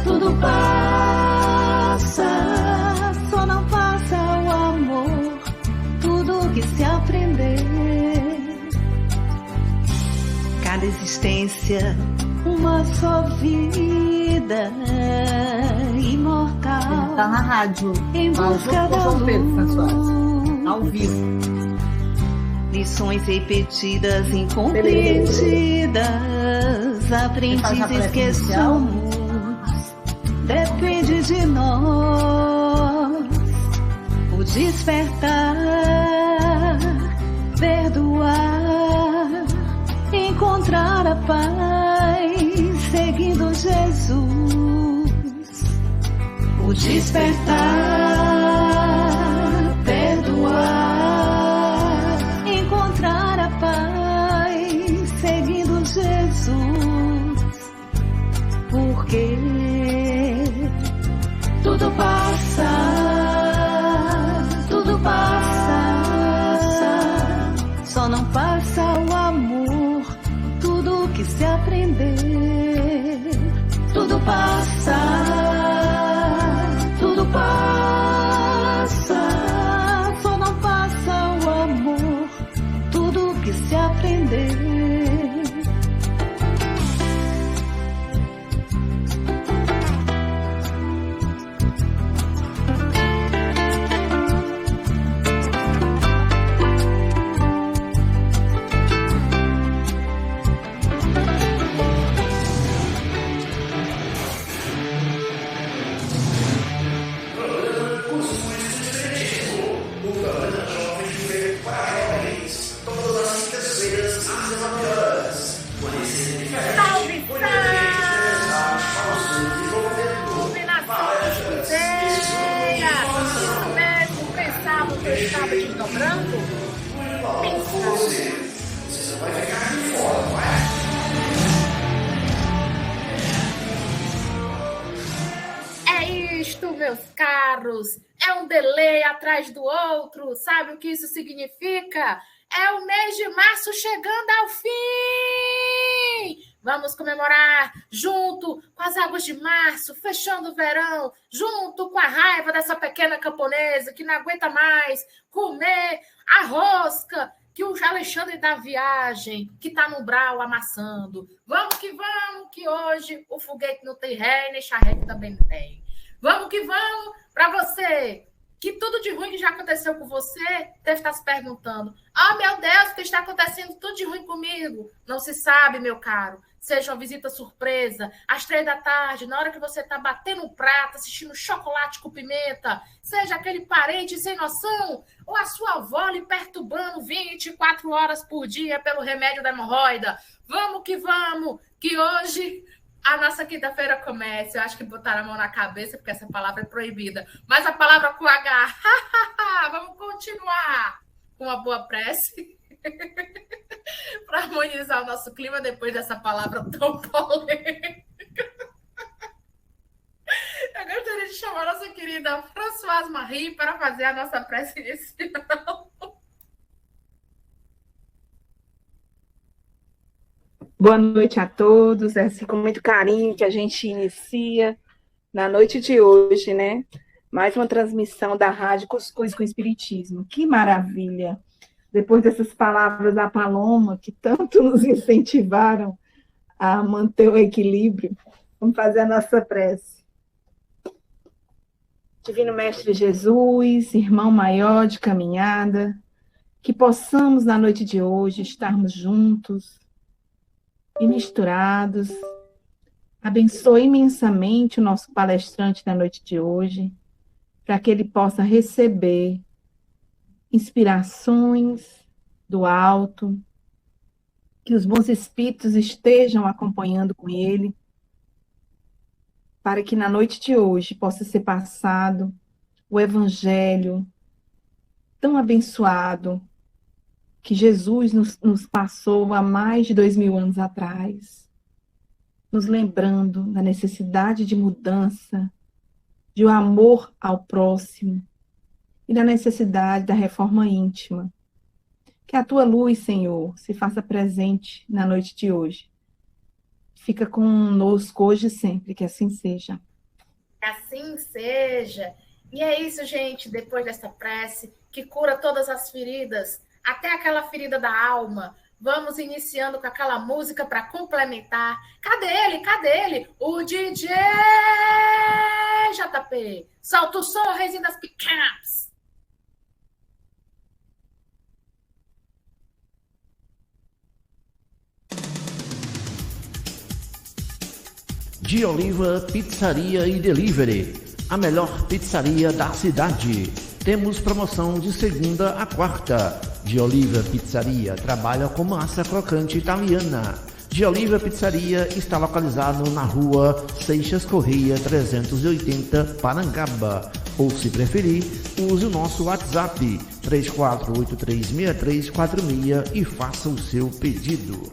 tudo passa, só não passa o amor, tudo que se aprender. Cada existência, uma só vida imortal. Tá na rádio. Em busca da luz. Ao vivo. Lições repetidas, incompreendidas, aprendizes que somos, depende de nós. O despertar, perdoar, encontrar a paz, seguindo Jesus. O despertar, perdoar, encontrar a paz, seguindo Jesus. Porque tudo passa, só não passa o amor, tudo que se aprender. Tudo passa, só não passa o amor, tudo que se aprender. Meus caros, é um delay atrás do outro. Sabe o que isso significa? É o mês de março chegando ao fim. Vamos comemorar junto com as águas de março, fechando o verão, junto com a raiva dessa pequena camponesa que não aguenta mais comer a rosca que o Alexandre da viagem, que está no brau amassando. Vamos, que hoje o foguete não tem ré e nem charrete também não tem. Vamos que vamos, para você, que tudo de ruim que já aconteceu com você, deve estar se perguntando, meu Deus, o que está acontecendo tudo de ruim comigo? Não se sabe, meu caro, seja uma visita surpresa, às 3 da tarde, na hora que você está batendo um prato, assistindo chocolate com pimenta, seja aquele parente sem noção, ou a sua avó lhe perturbando 24 horas por dia pelo remédio da hemorroida. Vamos, que hoje a nossa quinta-feira começa. Eu acho que botaram a mão na cabeça, porque essa palavra é proibida. Mas a palavra com H. Vamos continuar com uma boa prece para harmonizar o nosso clima depois dessa palavra tão polêmica. Eu gostaria de chamar a nossa querida Françoise Marie para fazer a nossa prece inicial. Boa noite a todos, é assim com muito carinho que a gente inicia na noite de hoje, né? Mais uma transmissão da Rádio Cuscuz com Espiritismo. Que maravilha! Depois dessas palavras da Paloma, que tanto nos incentivaram a manter o equilíbrio, vamos fazer a nossa prece. Divino Mestre Jesus, irmão maior de caminhada, que possamos na noite de hoje estarmos juntos e misturados. Abençoe imensamente o nosso palestrante da noite de hoje, para que ele possa receber inspirações do alto, que os bons espíritos estejam acompanhando com ele, para que na noite de hoje possa ser passado o evangelho tão abençoado que Jesus nos passou há mais de 2000 anos atrás, nos lembrando da necessidade de mudança, de um amor ao próximo e da necessidade da reforma íntima. Que a tua luz, Senhor, se faça presente na noite de hoje. fica conosco hoje e sempre, que assim seja. Que assim seja. E é isso, gente, depois dessa prece, que cura todas as feridas, até aquela ferida da alma. Vamos iniciando com aquela música para complementar. Cadê ele? Cadê ele? O DJ JP. Solta o som, Reizinho das Pickups. De Oliva Pizzaria e Delivery, a melhor pizzaria da cidade. Temos promoção de segunda a quarta. De Oliva Pizzaria trabalha com massa crocante italiana. De Oliva Pizzaria está localizado na rua Seixas Correia 380, Parangaba. Ou, se preferir, use o nosso WhatsApp 34836346 e faça o seu pedido.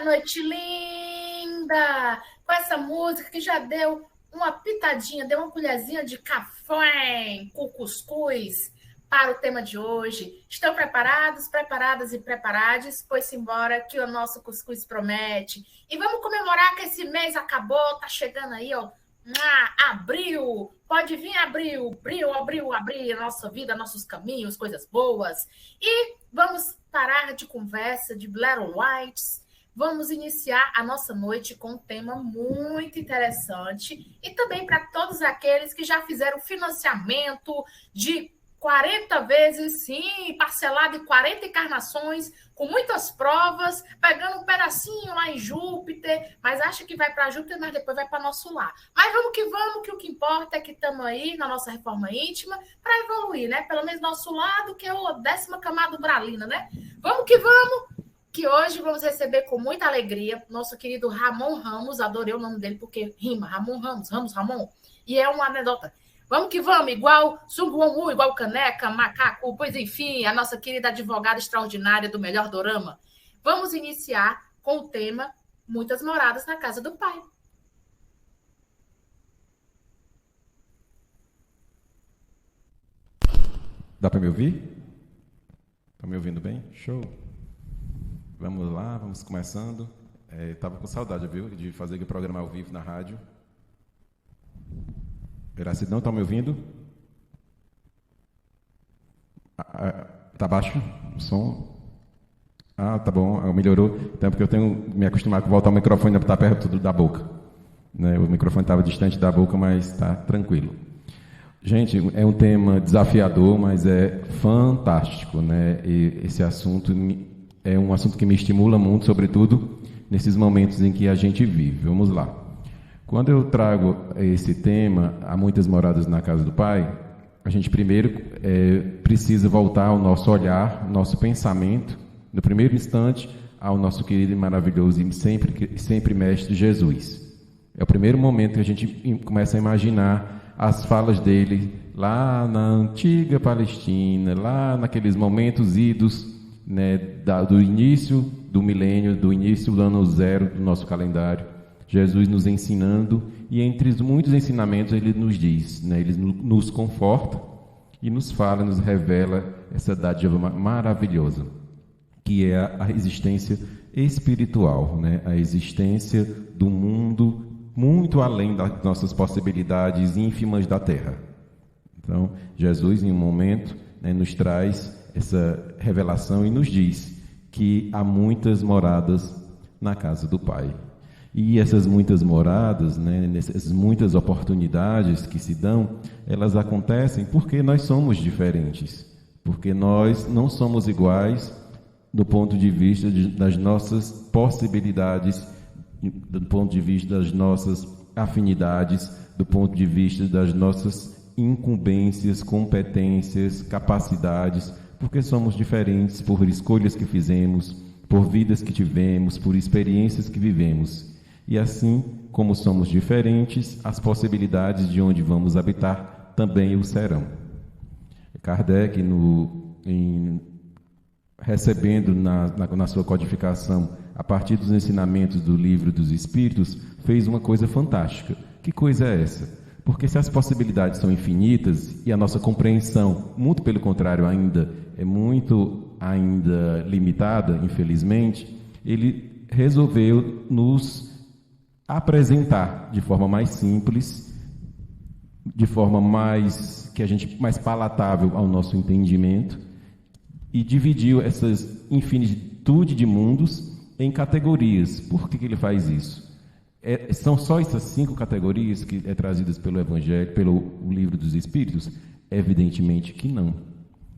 Noite linda! Com essa música que já deu uma pitadinha, deu uma colherzinha de café com cuscuz para o tema de hoje. Estão preparados, preparadas e preparades? Pois-se embora que o nosso cuscuz promete. E vamos comemorar que esse mês acabou, tá chegando aí, ó. Abril! Pode vir abril! Abril, a nossa vida, nossos caminhos, coisas boas. E vamos parar de conversa, de Blair Whites. Vamos iniciar a nossa noite com um tema muito interessante e também para todos aqueles que já fizeram financiamento de 40 vezes, sim, parcelado em 40 encarnações, com muitas provas, pegando um pedacinho lá em Júpiter, mas acha que vai para Júpiter, mas depois vai para nosso lar. Mas vamos, que o que importa é que estamos aí na nossa reforma íntima para evoluir, né? Pelo menos nosso lado, que é a 10ª camada umbralina, né? Vamos, que hoje vamos receber com muita alegria nosso querido Ramon Ramos, adorei o nome dele porque rima, Ramon Ramos, Ramon, e é uma anedota. Vamos que vamos, igual Sunguomu, igual Caneca, Macaco, pois enfim, a nossa querida advogada extraordinária do melhor dorama. Vamos iniciar com o tema Muitas Moradas na Casa do Pai. Dá para me ouvir? Tá me ouvindo bem? Show! Vamos lá, vamos começando. Estava com saudade, viu, de fazer o programa ao vivo na rádio. Veracidão, está me ouvindo? Tá baixo o som? Tá bom, melhorou. Então, porque eu tenho que me acostumar com voltar o microfone para estar perto da boca. Né? O microfone estava distante da boca, mas está tranquilo. Gente, é um tema desafiador, mas é fantástico, né? E esse assunto é um assunto que me estimula muito, sobretudo nesses momentos em que a gente vive. Vamos lá. Quando eu trago esse tema, há muitas moradas na casa do Pai, a gente primeiro precisa voltar ao nosso olhar, nosso pensamento, no primeiro instante, ao nosso querido e maravilhoso e sempre Mestre Jesus. É o primeiro momento que a gente começa a imaginar as falas dele lá na antiga Palestina, lá naqueles momentos idos, né, do início do milênio, do início do ano zero do nosso calendário. Jesus nos ensinando, e entre os muitos ensinamentos ele nos diz, né, ele nos conforta e nos fala, nos revela essa dádiva maravilhosa, que é a existência espiritual, né? A existência do mundo muito além das nossas possibilidades ínfimas da Terra. Então, Jesus, em um momento, né, nos traz essa revelação e nos diz que há muitas moradas na casa do Pai. E essas muitas moradas, né, essas muitas oportunidades que se dão, elas acontecem porque nós somos diferentes, porque nós não somos iguais do ponto de vista das nossas possibilidades, do ponto de vista das nossas afinidades, do ponto de vista das nossas incumbências, competências, capacidades, porque somos diferentes por escolhas que fizemos, por vidas que tivemos, por experiências que vivemos. E assim como somos diferentes, as possibilidades de onde vamos habitar também o serão. Kardec, recebendo na sua codificação, a partir dos ensinamentos do Livro dos Espíritos, fez uma coisa fantástica. Que coisa é essa? Porque se as possibilidades são infinitas e a nossa compreensão, muito pelo contrário, é muito limitada, infelizmente, ele resolveu nos apresentar de forma mais simples, de forma mais palatável ao nosso entendimento, e dividiu essas infinitude de mundos em categorias. Por que ele faz isso? São só essas 5 categorias que trazidas pelo Evangelho, pelo Livro dos Espíritos? Evidentemente que não,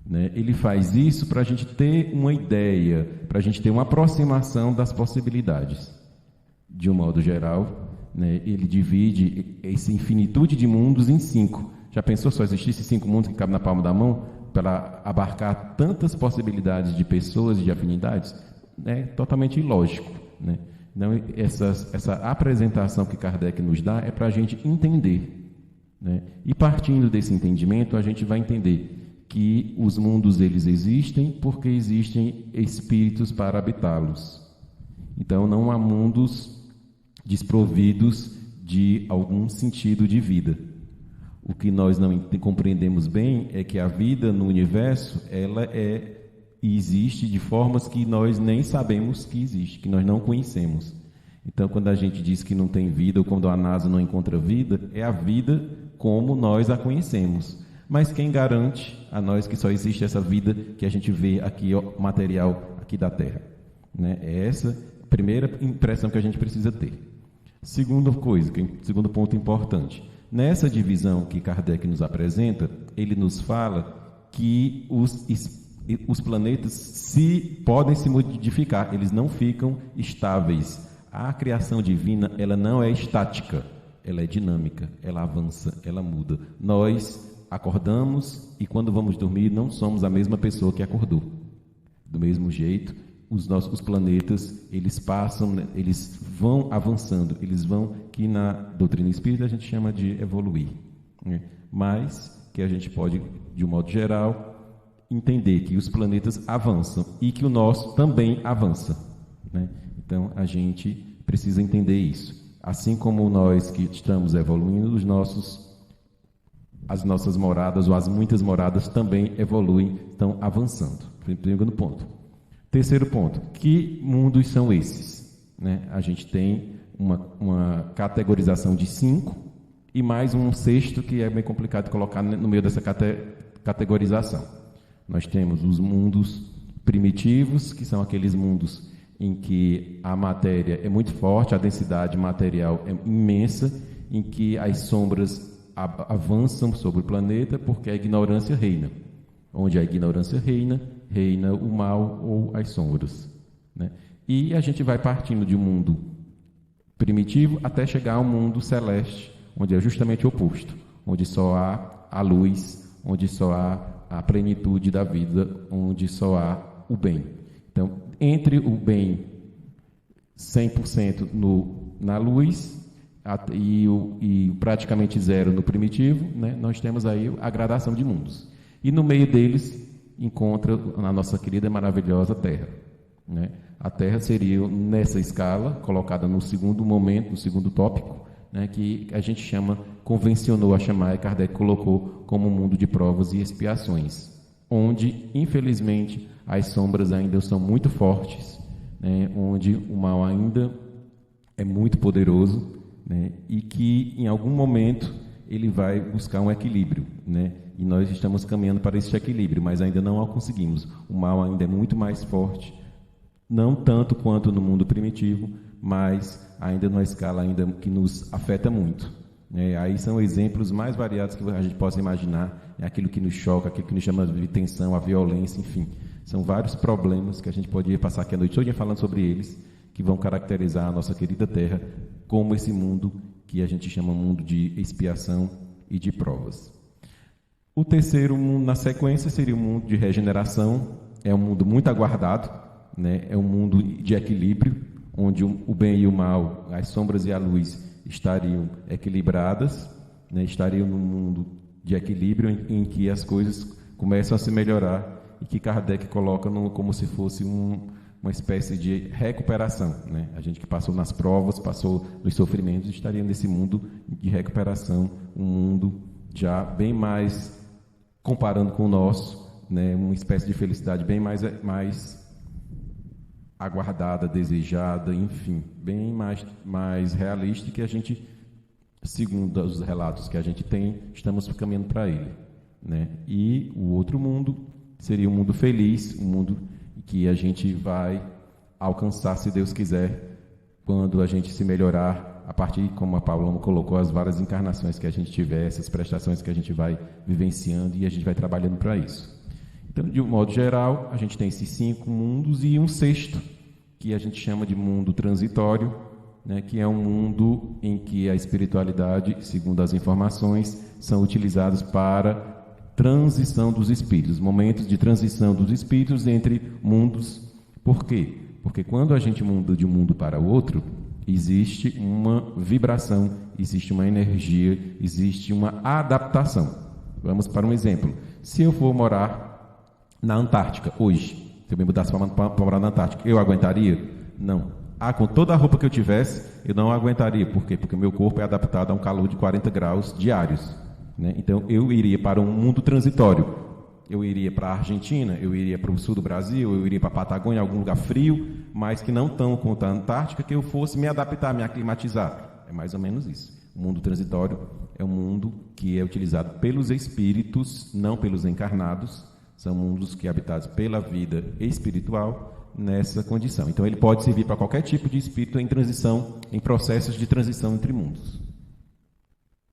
né? Ele faz isso para a gente ter uma ideia, para a gente ter uma aproximação das possibilidades. De um modo geral, né, ele divide essa infinitude de mundos em 5. Já pensou se só existisse 5 mundos que cabem na palma da mão para abarcar tantas possibilidades de pessoas e de afinidades? É totalmente ilógico, né? Então, essa apresentação que Kardec nos dá é para a gente entender, né? E partindo desse entendimento, a gente vai entender que os mundos eles existem porque existem espíritos para habitá-los. Então, não há mundos desprovidos de algum sentido de vida. O que nós não compreendemos bem é que a vida no universo, ela existe de formas que nós nem sabemos que existe, que nós não conhecemos. Então, quando a gente diz que não tem vida, ou quando a NASA não encontra vida, é a vida como nós a conhecemos. Mas quem garante a nós que só existe essa vida que a gente vê aqui, material aqui da Terra, né? É essa a primeira impressão que a gente precisa ter. Segundo ponto importante. Nessa divisão que Kardec nos apresenta, ele nos fala que os planetas podem se modificar, eles não ficam estáveis. A criação divina, ela não é estática, ela é dinâmica, ela avança, ela muda. Nós acordamos e quando vamos dormir não somos a mesma pessoa que acordou. Do mesmo jeito, os planetas, eles passam, eles vão avançando, eles vão, que na doutrina espírita a gente chama de evoluir, né? Mas que a gente pode, de um modo geral, entender que os planetas avançam e que o nosso também avança, né? Então, a gente precisa entender isso. Assim como nós que estamos evoluindo, as nossas moradas, ou as muitas moradas, também evoluem, estão avançando. Segundo ponto. Terceiro ponto, que mundos são esses, né? A gente tem uma categorização de 5 e mais um sexto que é bem complicado de colocar no meio dessa categorização. Nós temos os mundos primitivos, que são aqueles mundos em que a matéria é muito forte, a densidade material é imensa, em que as sombras avançam sobre o planeta porque a ignorância reina. Onde a ignorância reina, reina o mal ou as sombras, né? E a gente vai partindo de um mundo primitivo até chegar ao mundo celeste, onde é justamente o oposto, onde só há a luz, onde só há a plenitude da vida, onde só há o bem. Então, entre o bem 100% na luz e praticamente zero no primitivo, né, nós temos aí a gradação de mundos. E no meio deles encontra a nossa querida e maravilhosa Terra, né? A Terra seria, nessa escala, colocada no segundo momento, no segundo tópico, né, que a gente convencionou a chamar, e Kardec colocou como um mundo de provas e expiações, onde, infelizmente, as sombras ainda são muito fortes, né, onde o mal ainda é muito poderoso, né, e que, em algum momento, ele vai buscar um equilíbrio, né, e nós estamos caminhando para esse equilíbrio, mas ainda não o conseguimos. O mal ainda é muito mais forte, não tanto quanto no mundo primitivo, mas ainda numa escala ainda que nos afeta muito. Aí são exemplos mais variados que a gente possa imaginar, aquilo que nos choca, aquilo que nos chama de tensão, a violência, enfim. São vários problemas que a gente poderia passar aqui a noite toda falando sobre eles, que vão caracterizar a nossa querida Terra como esse mundo que a gente chama mundo de expiação e de provas. O terceiro mundo, na sequência, seria o mundo de regeneração. É um mundo muito aguardado, né? É um mundo de equilíbrio, onde o bem e o mal, as sombras e a luz estariam equilibradas, né? Estariam num mundo de equilíbrio em que as coisas começam a se melhorar e que Kardec coloca como se fosse uma espécie de recuperação, né? A gente que passou nas provas, passou nos sofrimentos, estaria nesse mundo de recuperação, um mundo já bem mais, comparando com o nosso, né? Uma espécie de felicidade bem mais aguardada, desejada, enfim, bem mais realista, que a gente, segundo os relatos que a gente tem, estamos caminhando para ele, né? E o outro mundo seria um mundo feliz, um mundo que a gente vai alcançar, se Deus quiser, quando a gente se melhorar, a partir, como a Paulama colocou, as várias encarnações que a gente tiver, essas prestações que a gente vai vivenciando, e a gente vai trabalhando para isso. Então, de um modo geral, a gente tem esses 5 mundos e um sexto, que a gente chama de mundo transitório, né, que é um mundo em que a espiritualidade, segundo as informações, são utilizados para transição dos espíritos, momentos de transição dos espíritos entre mundos. Por quê? Porque quando a gente muda de um mundo para o outro, existe uma vibração, existe uma energia, existe uma adaptação. Vamos para um exemplo. Se eu for morar na Antártica hoje, se eu me mudasse para morar na Antártica, eu aguentaria? Não. Com toda a roupa que eu tivesse, eu não aguentaria. Por quê? Porque o meu corpo é adaptado a um calor de 40 graus diários, né? Então, eu iria para um mundo transitório. Eu iria para a Argentina, eu iria para o sul do Brasil, eu iria para a Patagônia, algum lugar frio, mas que não tão quanto a Antártica, que eu fosse me adaptar, me aclimatizar. É mais ou menos isso. O mundo transitório é um mundo que é utilizado pelos espíritos, não pelos encarnados. São mundos que habitados pela vida espiritual nessa condição. Então, ele pode servir para qualquer tipo de espírito em transição, em processos de transição entre mundos.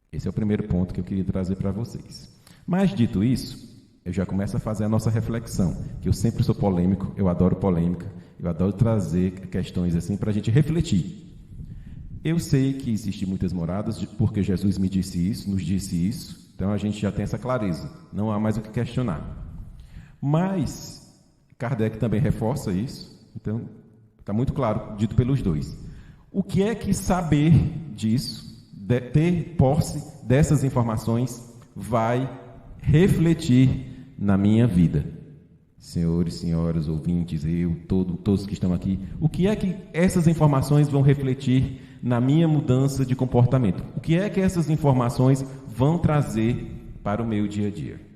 Esse é o primeiro ponto que eu queria trazer para vocês. Mas, dito isso, eu já começo a fazer a nossa reflexão, que eu sempre sou polêmico, eu adoro polêmica, eu adoro trazer questões assim para a gente refletir. Eu sei que existem muitas moradas, porque Jesus me disse isso, nos disse isso, então a gente já tem essa clareza, não há mais o que questionar. Mas Kardec também reforça isso, então está muito claro, dito pelos dois. O que é que saber disso, ter posse dessas informações, vai refletir na minha vida? Senhores, senhoras, ouvintes, todos que estão aqui, o que é que essas informações vão refletir na minha mudança de comportamento? O que é que essas informações vão trazer para o meu dia a dia?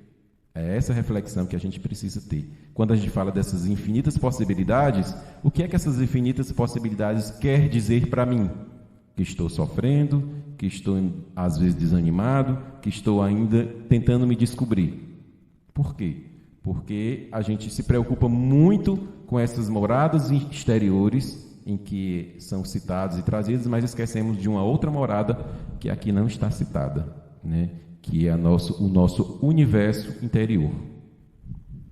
É essa reflexão que a gente precisa ter. Quando a gente fala dessas infinitas possibilidades, o que é que essas infinitas possibilidades quer dizer para mim? Que estou sofrendo, que estou às vezes desanimado, que estou ainda tentando me descobrir. Por quê? Porque a gente se preocupa muito com essas moradas exteriores em que são citadas e trazidas, mas esquecemos de uma outra morada que aqui não está citada, né? que é o nosso universo interior,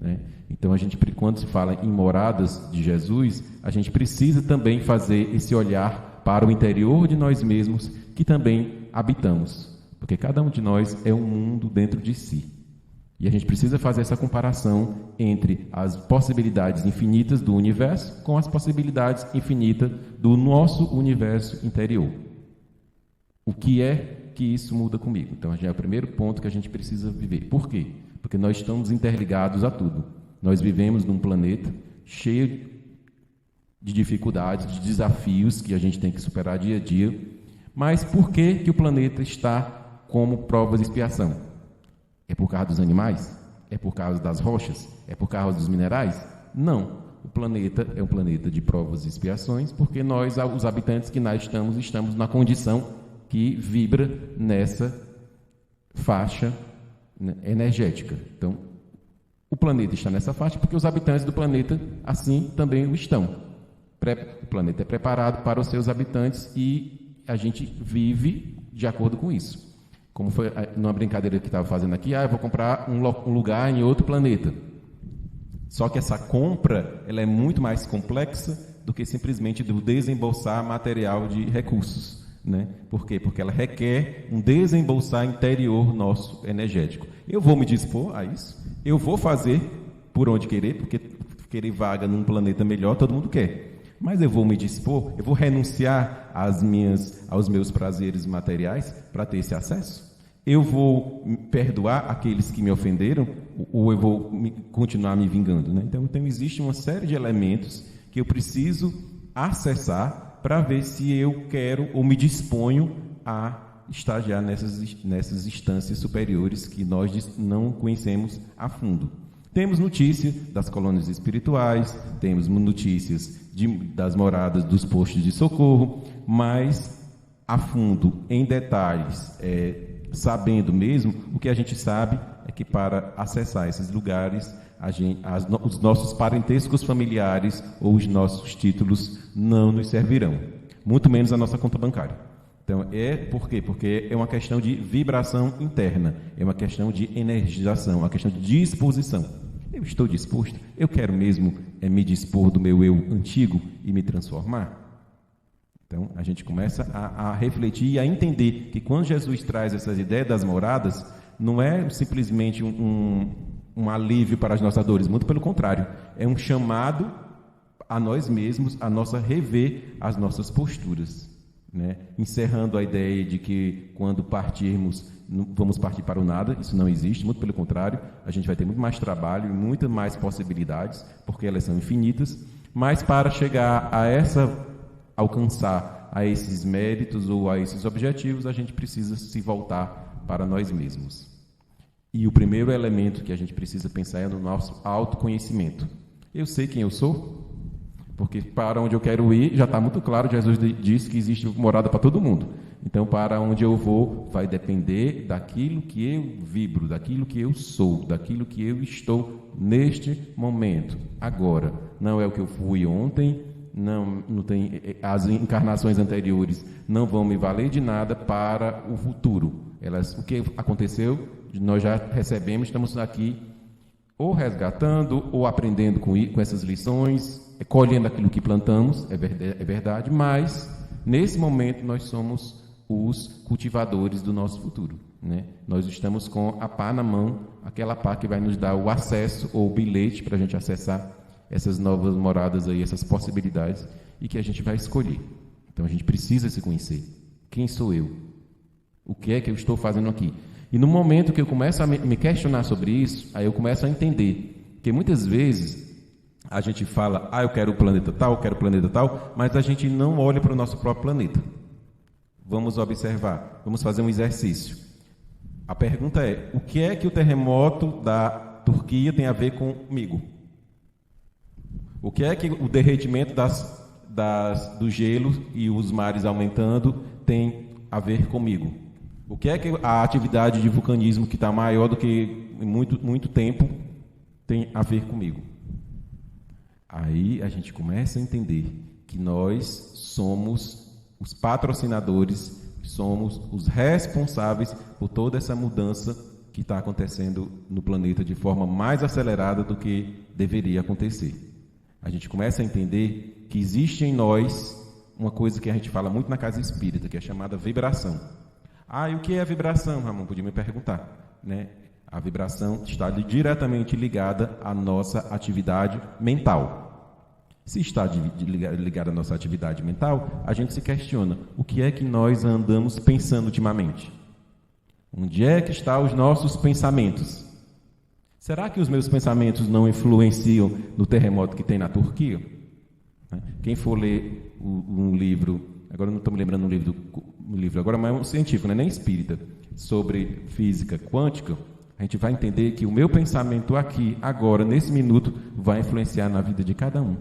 né? Então, quando se fala em moradas de Jesus, a gente precisa também fazer esse olhar para o interior de nós mesmos, que também habitamos, porque cada um de nós é um mundo dentro de si. E a gente precisa fazer essa comparação entre as possibilidades infinitas do universo com as possibilidades infinitas do nosso universo interior. O que é que isso muda comigo? Então, já é o primeiro ponto que a gente precisa viver. Por quê? Porque nós estamos interligados a tudo. Nós vivemos num planeta cheio de dificuldades, de desafios que a gente tem que superar dia a dia. Mas por que o planeta está como prova de expiação? É por causa dos animais? É por causa das rochas? É por causa dos minerais? Não. O planeta é um planeta de provas e expiações, porque nós, os habitantes que nós estamos na condição que vibra nessa faixa, né, energética. Então, o planeta está nessa faixa porque os habitantes do planeta assim também o estão. O planeta é preparado para os seus habitantes e a gente vive de acordo com isso. Como foi numa brincadeira que estava fazendo aqui, eu vou comprar um lugar em outro planeta. Só que essa compra ela é muito mais complexa do que simplesmente do desembolsar material de recursos, né? Por quê? Porque ela requer um desembolsar interior nosso energético. Eu vou me dispor a isso? Eu vou fazer por onde querer, porque querer vaga num planeta melhor todo mundo quer. Mas eu vou me dispor, eu vou renunciar aos meus prazeres materiais para ter esse acesso? Eu vou perdoar aqueles que me ofenderam ou eu vou continuar me vingando, né? Então, existe uma série de elementos que eu preciso acessar para ver se eu quero ou me disponho a estagiar nessas instâncias superiores que nós não conhecemos a fundo. Temos notícia das colônias espirituais, temos notícias das moradas dos postos de socorro, mas a fundo, em detalhes, sabendo mesmo, o que a gente sabe é que para acessar esses lugares, os nossos parentescos familiares ou os nossos títulos não nos servirão, muito menos a nossa conta bancária. Então, por quê? Porque é uma questão de vibração interna, é uma questão de energização, uma questão de disposição. Eu estou disposto? Eu quero mesmo me dispor do meu eu antigo e me transformar? Então, a gente começa a refletir e a entender que quando Jesus traz essas ideias das moradas, não é simplesmente um alívio para as nossas dores, muito pelo contrário, é um chamado a nós mesmos, a rever as nossas posturas, né? Encerrando a ideia de que quando partirmos, vamos partir para o nada, isso não existe, muito pelo contrário, a gente vai ter muito mais trabalho e muitas mais possibilidades, porque elas são infinitas, mas para chegar alcançar a esses méritos ou a esses objetivos, a gente precisa se voltar para nós mesmos. E o primeiro elemento que a gente precisa pensar é no nosso autoconhecimento. Eu sei quem eu sou? Porque para onde eu quero ir, já está muito claro, Jesus disse que existe morada para todo mundo. Então, para onde eu vou, vai depender daquilo que eu vibro, daquilo que eu sou, daquilo que eu estou neste momento, agora. Não é o que eu fui ontem, não tem, as encarnações anteriores não vão me valer de nada para o futuro. O que aconteceu, nós já recebemos, estamos aqui ou resgatando, ou aprendendo com essas lições, colhendo aquilo que plantamos, é verdade, mas nesse momento nós somos os cultivadores do nosso futuro, né? Nós estamos com a pá na mão, aquela pá que vai nos dar o acesso ou o bilhete para a gente acessar essas novas moradas aí, essas possibilidades, e que a gente vai escolher. Então a gente precisa se conhecer. Quem sou eu? O que é que eu estou fazendo aqui? E no momento que eu começo a me questionar sobre isso, aí eu começo a entender que muitas vezes a gente fala, eu quero o planeta tal, eu quero o planeta tal, mas a gente não olha para o nosso próprio planeta. Vamos observar, vamos fazer um exercício. A pergunta é, o que é que o terremoto da Turquia tem a ver comigo? O que é que o derretimento do gelo e os mares aumentando tem a ver comigo? O que é que a atividade de vulcanismo, que está maior do que em muito tempo, tem a ver comigo? Aí a gente começa a entender que nós somos os patrocinadores, somos os responsáveis por toda essa mudança que está acontecendo no planeta de forma mais acelerada do que deveria acontecer. A gente começa a entender que existe em nós uma coisa que a gente fala muito na casa espírita, que é chamada vibração. E o que é vibração, Ramon? Podia me perguntar, né? A vibração está diretamente ligada à nossa atividade mental. Se está ligada à nossa atividade mental, a gente se questiona, o que é que nós andamos pensando ultimamente? Onde é que estão os nossos pensamentos? Será que os meus pensamentos não influenciam no terremoto que tem na Turquia? Quem for ler um livro, agora não estou me lembrando um livro agora, mas é um científico, não é nem espírita, sobre física quântica, a gente vai entender que o meu pensamento aqui, agora, nesse minuto, vai influenciar na vida de cada um.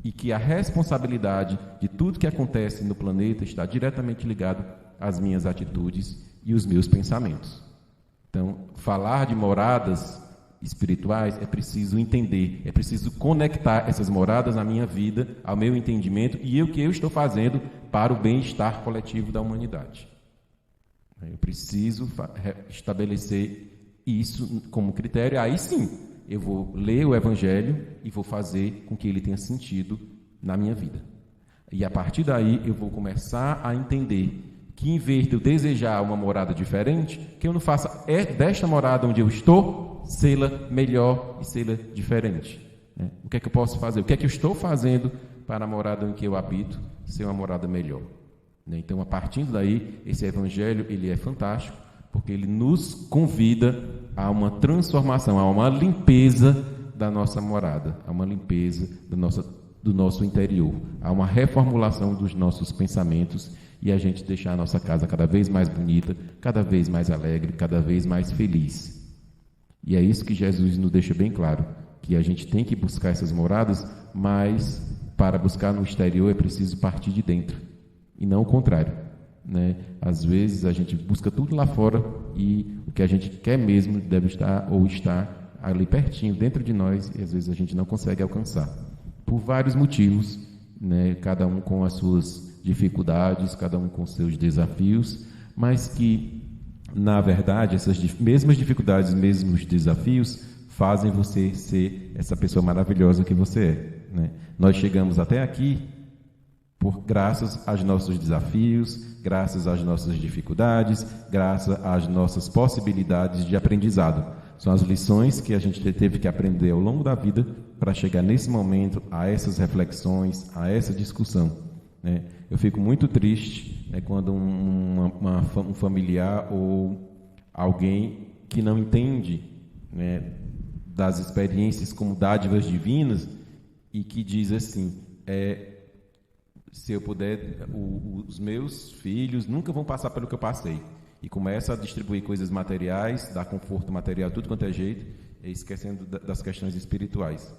E que a responsabilidade de tudo que acontece no planeta está diretamente ligado às minhas atitudes e os meus pensamentos. Então, falar de moradas espirituais é preciso entender, é preciso conectar essas moradas na minha vida, ao meu entendimento e o que eu estou fazendo para o bem-estar coletivo da humanidade. Eu preciso estabelecer isso como critério. Aí sim, eu vou ler o Evangelho e vou fazer com que ele tenha sentido na minha vida. E a partir daí eu vou começar a entender que em vez de eu desejar uma morada diferente, que eu não faça desta morada onde eu estou, sê-la melhor e sê-la diferente. O que é que eu posso fazer? O que é que eu estou fazendo para a morada em que eu habito ser uma morada melhor? Então, a partir daí, esse Evangelho ele é fantástico, porque ele nos convida a uma transformação, a uma limpeza da nossa morada, a uma limpeza do nosso interior, a uma reformulação dos nossos pensamentos e a gente deixar a nossa casa cada vez mais bonita, cada vez mais alegre, cada vez mais feliz. E é isso que Jesus nos deixa bem claro, que a gente tem que buscar essas moradas, mas para buscar no exterior é preciso partir de dentro, e não o contrário. Às vezes a gente busca tudo lá fora e o que a gente quer mesmo deve estar ou está ali pertinho, dentro de nós, e às vezes a gente não consegue alcançar. Por vários motivos, cada um com as suas dificuldades, cada um com seus desafios, mas que, na verdade, essas mesmas dificuldades, mesmos desafios, fazem você ser essa pessoa maravilhosa que você é. Nós chegamos até aqui graças aos nossos desafios, graças às nossas dificuldades, graças às nossas possibilidades de aprendizado. São as lições que a gente teve que aprender ao longo da vida para chegar nesse momento, a essas reflexões, a essa discussão. Eu fico muito triste quando um familiar ou alguém que não entende das experiências como dádivas divinas e que diz assim, se eu puder, os meus filhos nunca vão passar pelo que eu passei. E começa a distribuir coisas materiais, dar conforto material, tudo quanto é jeito, esquecendo das questões espirituais.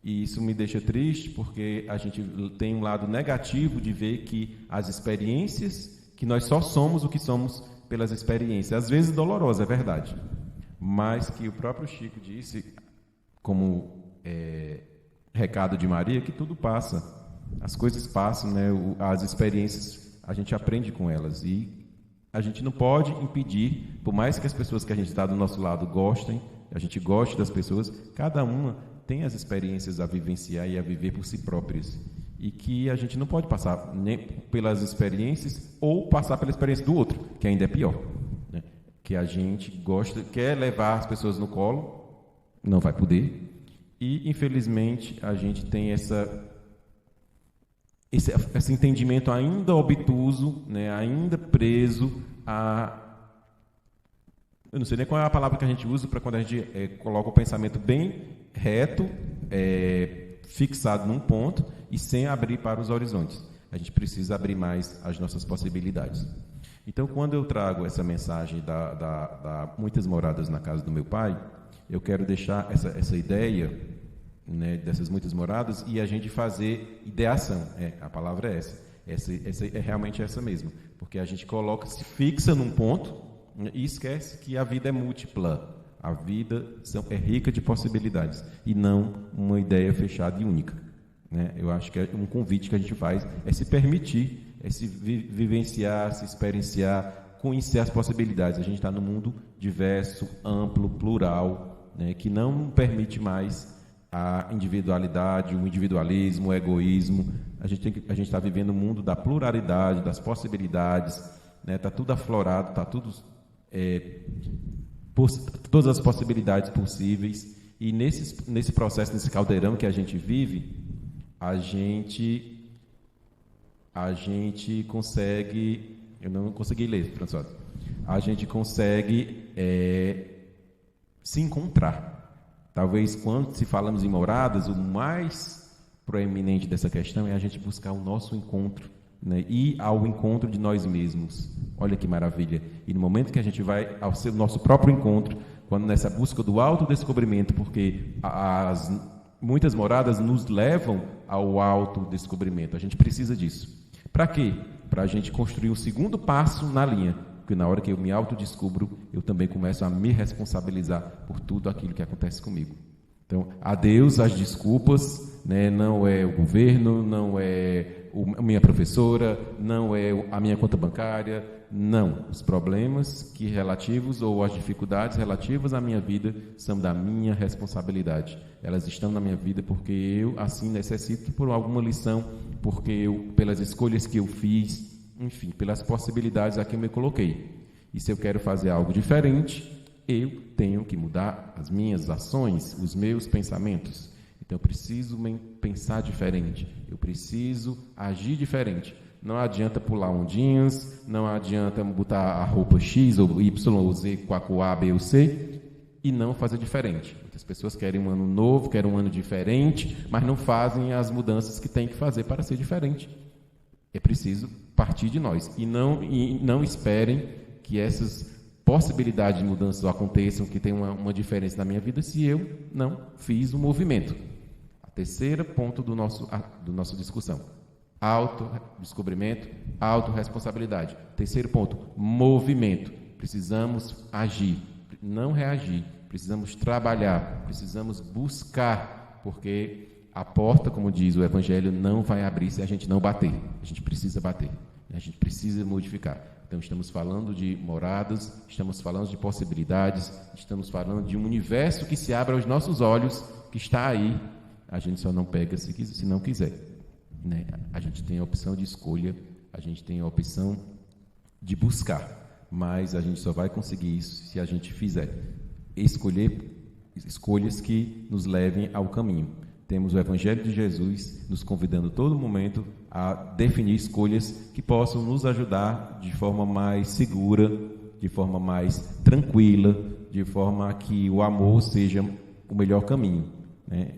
E isso me deixa triste, porque a gente tem um lado negativo de ver que as experiências, que nós só somos o que somos pelas experiências, às vezes dolorosa, é verdade, mas que o próprio Chico disse, como recado de Maria, que tudo passa. As coisas passam, as experiências, a gente aprende com elas e a gente não pode impedir, por mais que as pessoas que a gente está do nosso lado gostem, a gente goste das pessoas, cada uma tem as experiências a vivenciar e a viver por si próprias e que a gente não pode passar nem pelas experiências ou passar pela experiência do outro, que ainda é pior, que a gente quer levar as pessoas no colo, não vai poder e infelizmente a gente tem esse entendimento ainda obtuso, ainda preso a... Eu não sei nem qual é a palavra que a gente usa para quando a gente coloca o pensamento bem reto, fixado num ponto e sem abrir para os horizontes. A gente precisa abrir mais as nossas possibilidades. Então, quando eu trago essa mensagem da muitas moradas na casa do meu pai, eu quero deixar essa ideia... dessas muitas moradas e a gente fazer ideação, a palavra é essa é realmente essa mesmo, porque a gente se fixa num ponto e esquece que a vida é múltipla, a vida é rica de possibilidades e não uma ideia fechada e única. Eu acho que um convite que a gente faz é se permitir é se vivenciar, se experienciar, conhecer as possibilidades. A gente está num mundo diverso, amplo, plural, né, que não permite mais a individualidade, o individualismo, o egoísmo. A gente está vivendo um mundo da pluralidade, das possibilidades, né? Está tudo aflorado, está tudo todas as possibilidades possíveis. E nesse processo, nesse caldeirão que a gente vive, a gente consegue... Eu não consegui ler, François. A gente consegue se encontrar. Talvez, quando se falamos em moradas, o mais proeminente dessa questão é a gente buscar o nosso encontro, né? Ir ao encontro de nós mesmos. Olha que maravilha. E no momento que a gente vai ao nosso próprio encontro, quando nessa busca do autodescobrimento, porque muitas moradas nos levam ao autodescobrimento. A gente precisa disso. Para quê? Para a gente construir o segundo passo na linha. Porque na hora que eu me autodescubro, eu também começo a me responsabilizar por tudo aquilo que acontece comigo. Então, adeus às desculpas, né? Não é o governo, não é a minha professora, não é a minha conta bancária, não. Os problemas relativos ou as dificuldades relativas à minha vida são da minha responsabilidade. Elas estão na minha vida porque eu, assim, necessito por alguma lição, porque pelas escolhas que eu fiz, enfim, pelas possibilidades a que eu me coloquei. E se eu quero fazer algo diferente, eu tenho que mudar as minhas ações, os meus pensamentos. Então, eu preciso pensar diferente. Eu preciso agir diferente. Não adianta pular ondinhas, não adianta botar a roupa X ou Y ou Z com a cor A, B ou C e não fazer diferente. Muitas pessoas querem um ano novo, querem um ano diferente, mas não fazem as mudanças que têm que fazer para ser diferente. É preciso partir de nós e não esperem que essas possibilidades de mudanças aconteçam, que tenham uma diferença na minha vida se eu não fiz o movimento. A terceira ponto do nossa discussão: autodescobrimento, autorresponsabilidade. Terceiro ponto: movimento. Precisamos agir, não reagir. Precisamos trabalhar, precisamos buscar, porque a porta, como diz o Evangelho, não vai abrir se a gente não bater. A gente precisa bater, a gente precisa modificar. Então, estamos falando de moradas, estamos falando de possibilidades, estamos falando de um universo que se abre aos nossos olhos, que está aí. A gente só não pega se não quiser, né? A gente tem a opção de escolha, a gente tem a opção de buscar, mas a gente só vai conseguir isso se a gente fizer escolhas que nos levem ao caminho. Temos o Evangelho de Jesus nos convidando a todo momento a definir escolhas que possam nos ajudar de forma mais segura, de forma mais tranquila, de forma que o amor seja o melhor caminho, né?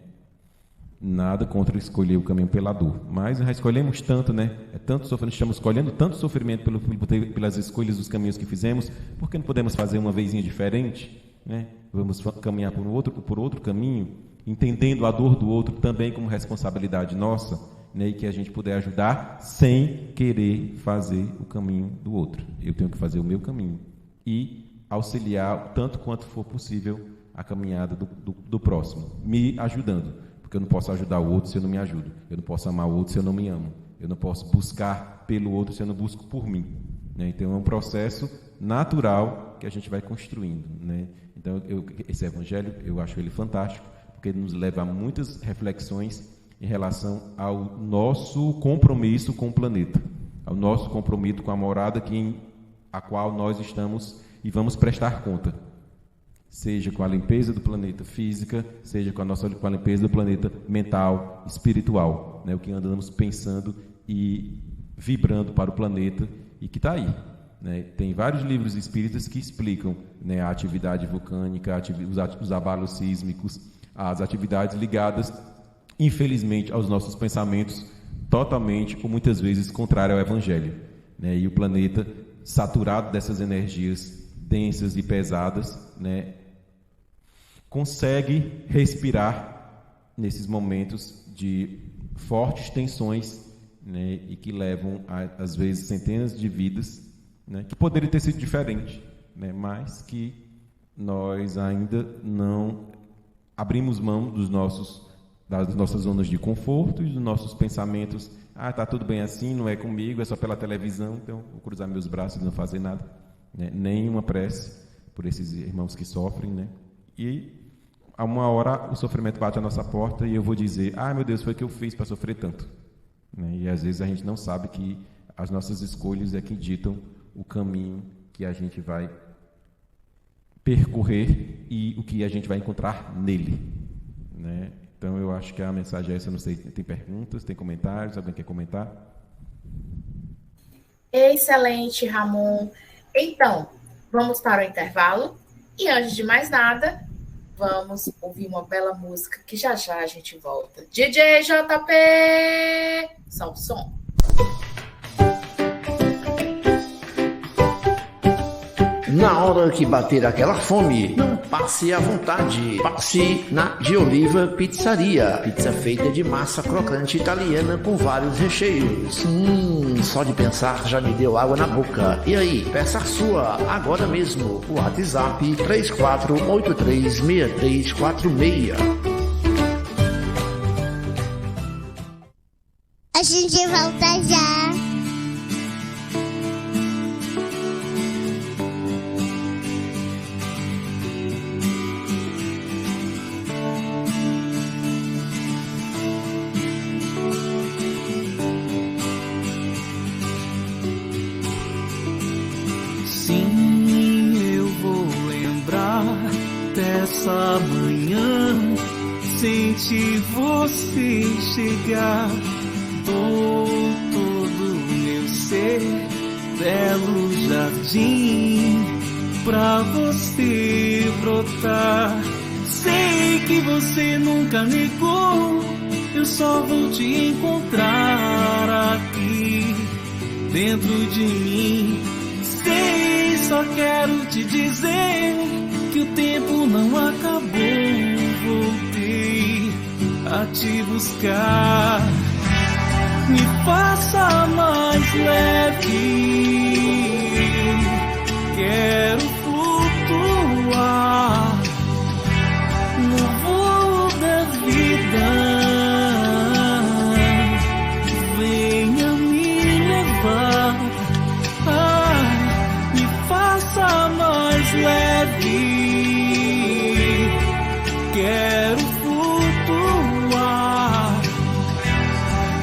Nada contra escolher o caminho pela dor, mas já escolhemos tanto, né? Tanto sofrimento, estamos escolhendo tanto sofrimento pelas escolhas dos caminhos que fizemos, por que não podemos fazer uma vezinha diferente, né? Vamos caminhar por outro caminho, entendendo a dor do outro também como responsabilidade nossa, né? E que a gente puder ajudar sem querer fazer o caminho do outro. Eu tenho que fazer o meu caminho e auxiliar tanto quanto for possível a caminhada do próximo, me ajudando. Porque eu não posso ajudar o outro se eu não me ajudo. Eu não posso amar o outro se eu não me amo. Eu não posso buscar pelo outro se eu não busco por mim, né? Então, é um processo natural que a gente vai construindo, né? Então, esse Evangelho, eu acho ele fantástico, porque ele nos leva a muitas reflexões em relação ao nosso compromisso com o planeta, ao nosso compromisso com a morada a qual nós estamos e vamos prestar conta. Seja com a limpeza do planeta física, seja com a limpeza do planeta mental, espiritual, né? O que andamos pensando e vibrando para o planeta e que está aí, né? Tem vários livros espíritas que explicam, né, a atividade vulcânica, os abalos sísmicos, as atividades ligadas, infelizmente, aos nossos pensamentos totalmente ou muitas vezes contrário ao Evangelho, né? E o planeta saturado dessas energias densas e pesadas, né, consegue respirar nesses momentos de fortes tensões, né, e que levam, às vezes, centenas de vidas, né, que poderiam ter sido diferentes, né, mas que nós ainda não abrimos mão dos nossos das nossas zonas de conforto e dos nossos pensamentos. Tá tudo bem assim, não é comigo, é só pela televisão, então vou cruzar meus braços e não fazer nada, né? Nenhuma prece por esses irmãos que sofrem, né? E a uma hora o sofrimento bate à nossa porta e eu vou dizer, meu Deus, foi o que eu fiz para sofrer tanto, né? E às vezes a gente não sabe que as nossas escolhas é que ditam o caminho que a gente vai percorrer e o que a gente vai encontrar nele, né? Então eu acho que a mensagem é essa. Não sei, tem perguntas, tem comentários, alguém quer comentar? Excelente, Ramon. Então, vamos para o intervalo e antes de mais nada, vamos ouvir uma bela música que já já a gente volta. DJ JP, solta o som. Na hora que bater aquela fome, não passe à vontade. Passe na De Oliva Pizzaria. Pizza feita de massa crocante italiana com vários recheios. Só de pensar já me deu água na boca. E aí, peça a sua agora mesmo. O WhatsApp 34836346. A gente volta já. Essa manhã senti você chegar, dou todo meu ser, belo jardim pra você brotar. Sei que você nunca negou, eu só vou te encontrar aqui dentro de mim. Sei, só quero te dizer que o tempo não acabou, voltei a te buscar. Me faça mais leve, quero flutuar no voo da vida. Venha me levar, me faça mais leve. Quero flutuar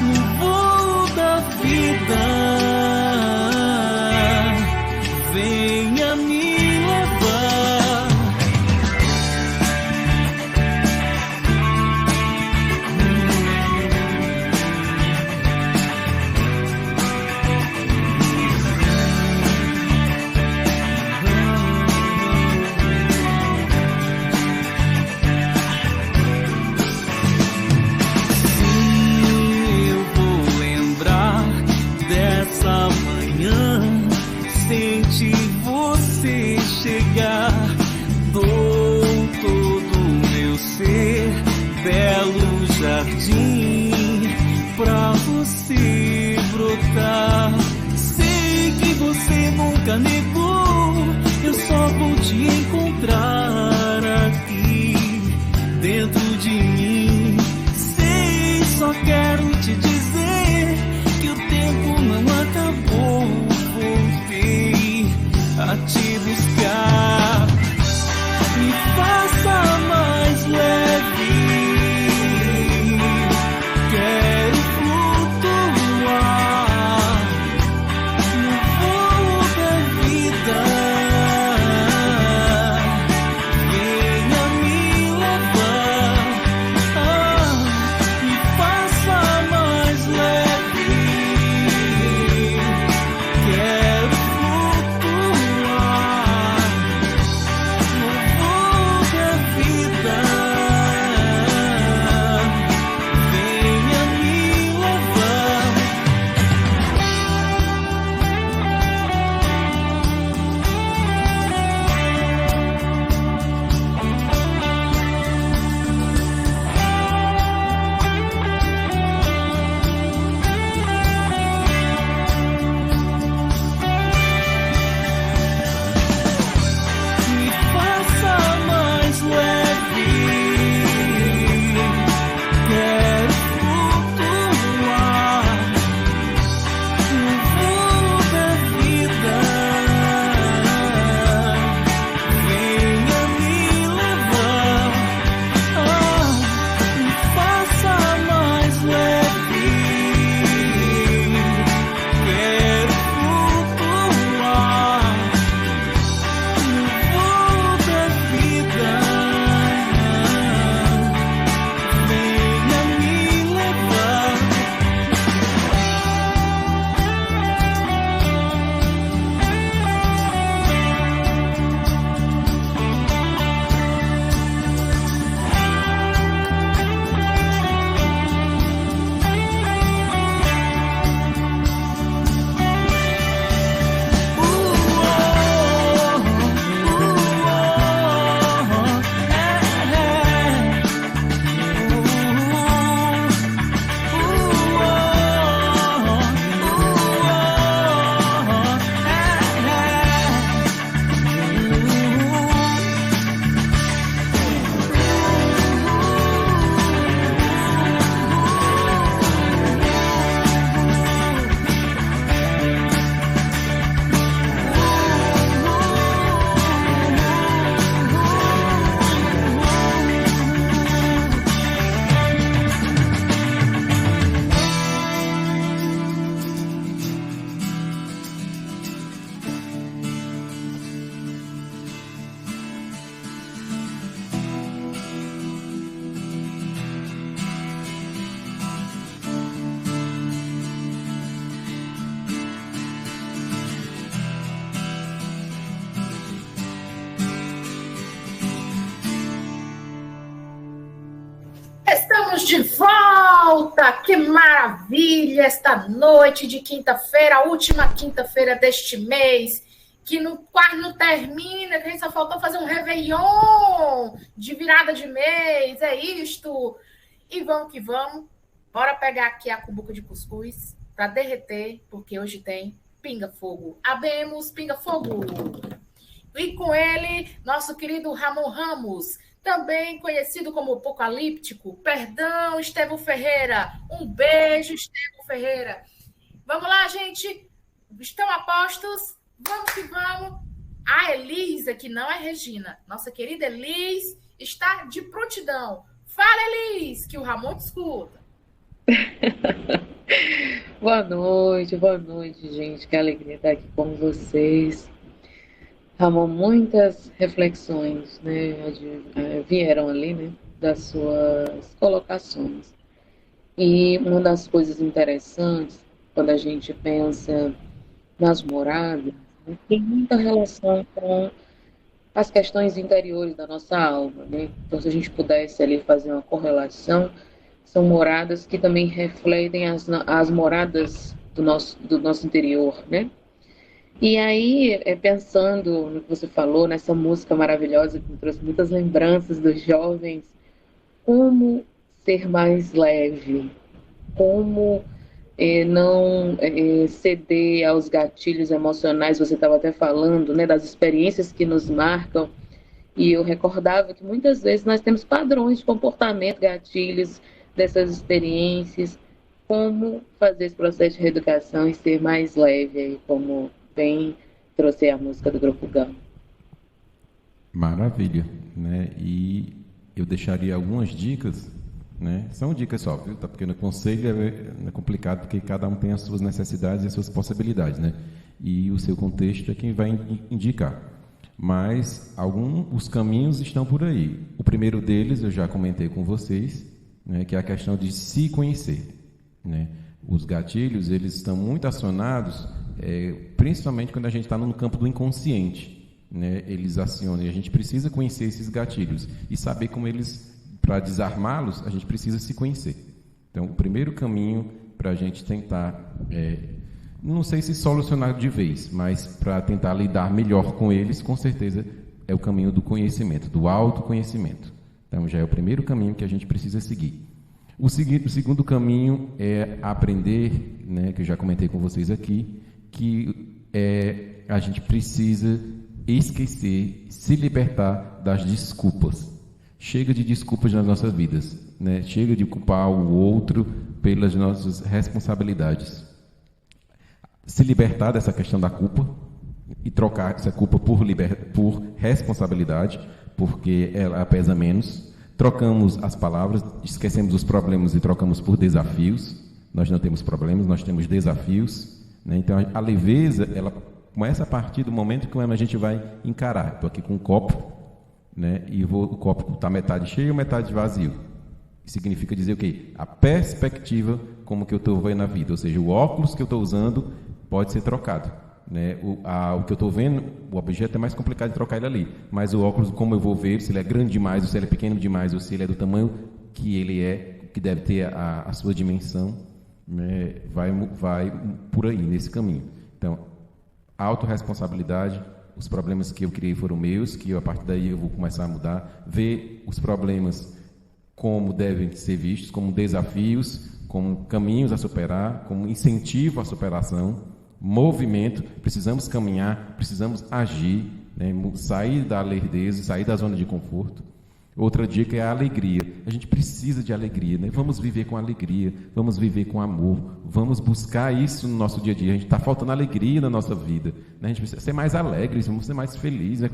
no voo da vida. Venha me levar. Sente você chegar, dou todo meu ser, belo jardim pra você brotar. Sei que você nunca negou, eu só vou te encontrar aqui dentro de mim. Sei, só quero te dizer que o tempo não acabou, a te buscar. Me faça mais leve, quero flutuar no voo da vida. Estamos de volta! Que maravilha! Esta noite de quinta-feira, a última quinta-feira deste mês, que quase não termina, que a gente só faltou fazer um réveillon de virada de mês, é isto. E vamos que vamos. Bora pegar aqui a cumbuca de cuscuz para derreter, porque hoje tem pinga-fogo. Abemos pinga-fogo! E com ele, nosso querido Ramon Ramos, também conhecido como Apocalíptico. Perdão, Estevão Ferreira. Um beijo, Estevão Ferreira. Vamos lá, gente. Estão a postos? Vamos que vamos. A Elis, que não é Regina, nossa querida Elis, está de prontidão. Fala, Elis, que o Ramon te escuta. Boa noite, gente. Que alegria estar aqui com vocês. Ramon, muitas reflexões, né, vieram ali, né, das suas colocações. E uma das coisas interessantes, quando a gente pensa nas moradas, né, tem muita relação com as questões interiores da nossa alma, né? Então, se a gente pudesse ali fazer uma correlação, são moradas que também refletem as moradas do nosso interior, né? E aí, pensando no que você falou, nessa música maravilhosa que me trouxe muitas lembranças dos jovens, como ser mais leve, como não ceder aos gatilhos emocionais, você estava até falando, né, das experiências que nos marcam, e eu recordava que muitas vezes nós temos padrões de comportamento, gatilhos dessas experiências, como fazer esse processo de reeducação e ser mais leve, aí, como bem trouxe a música do Grupo Gama. Maravilha, né? E eu deixaria algumas dicas, né? São dicas só, viu? Porque no conselho é complicado, porque cada um tem as suas necessidades e as suas possibilidades, né? E o seu contexto é quem vai indicar. Mas os caminhos estão por aí. O primeiro deles eu já comentei com vocês, né? Que é a questão de se conhecer, né? Os gatilhos, eles estão muito acionados, principalmente quando a gente está no campo do inconsciente, né? Eles acionam e a gente precisa conhecer esses gatilhos e saber como eles, para desarmá-los, a gente precisa se conhecer. Então, o primeiro caminho para a gente tentar, não sei se solucionar de vez, mas para tentar lidar melhor com eles, com certeza é o caminho do conhecimento, do autoconhecimento. Então, já é o primeiro caminho que a gente precisa seguir. O segundo caminho é aprender, né, que eu já comentei com vocês aqui, que a gente precisa esquecer, se libertar das desculpas. Chega de desculpas nas nossas vidas, né? Chega de culpar o outro pelas nossas responsabilidades. Se libertar dessa questão da culpa e trocar essa culpa por responsabilidade, porque ela pesa menos. Trocamos as palavras, esquecemos os problemas e trocamos por desafios. Nós não temos problemas, nós temos desafios, né? Então, a leveza, ela começa a partir do momento que a gente vai encarar. Estou aqui com um copo, né? E o copo está metade cheio, metade vazio. Significa dizer o quê? A perspectiva como que eu estou vendo a vida. Ou seja, o óculos que eu estou usando pode ser trocado, né? O que eu estou vendo, o objeto é mais complicado de trocar ele ali. Mas o óculos, como eu vou ver, se ele é grande demais, ou se ele é pequeno demais, ou se ele é do tamanho que ele é, que deve ter a sua dimensão, né? Vai por aí, nesse caminho. Então, autorresponsabilidade, os problemas que eu criei foram meus, que a partir daí eu vou começar a mudar, ver os problemas como devem ser vistos, como desafios, como caminhos a superar, como incentivo à superação, movimento, precisamos caminhar, precisamos agir, né? Sair da lerdeza, sair da zona de conforto. Outra dica é a alegria. A gente precisa de alegria, né? Vamos viver com alegria, vamos viver com amor, vamos buscar isso no nosso dia a dia. A gente está faltando alegria na nossa vida, né? A gente precisa ser mais alegre, vamos ser mais felizes, né?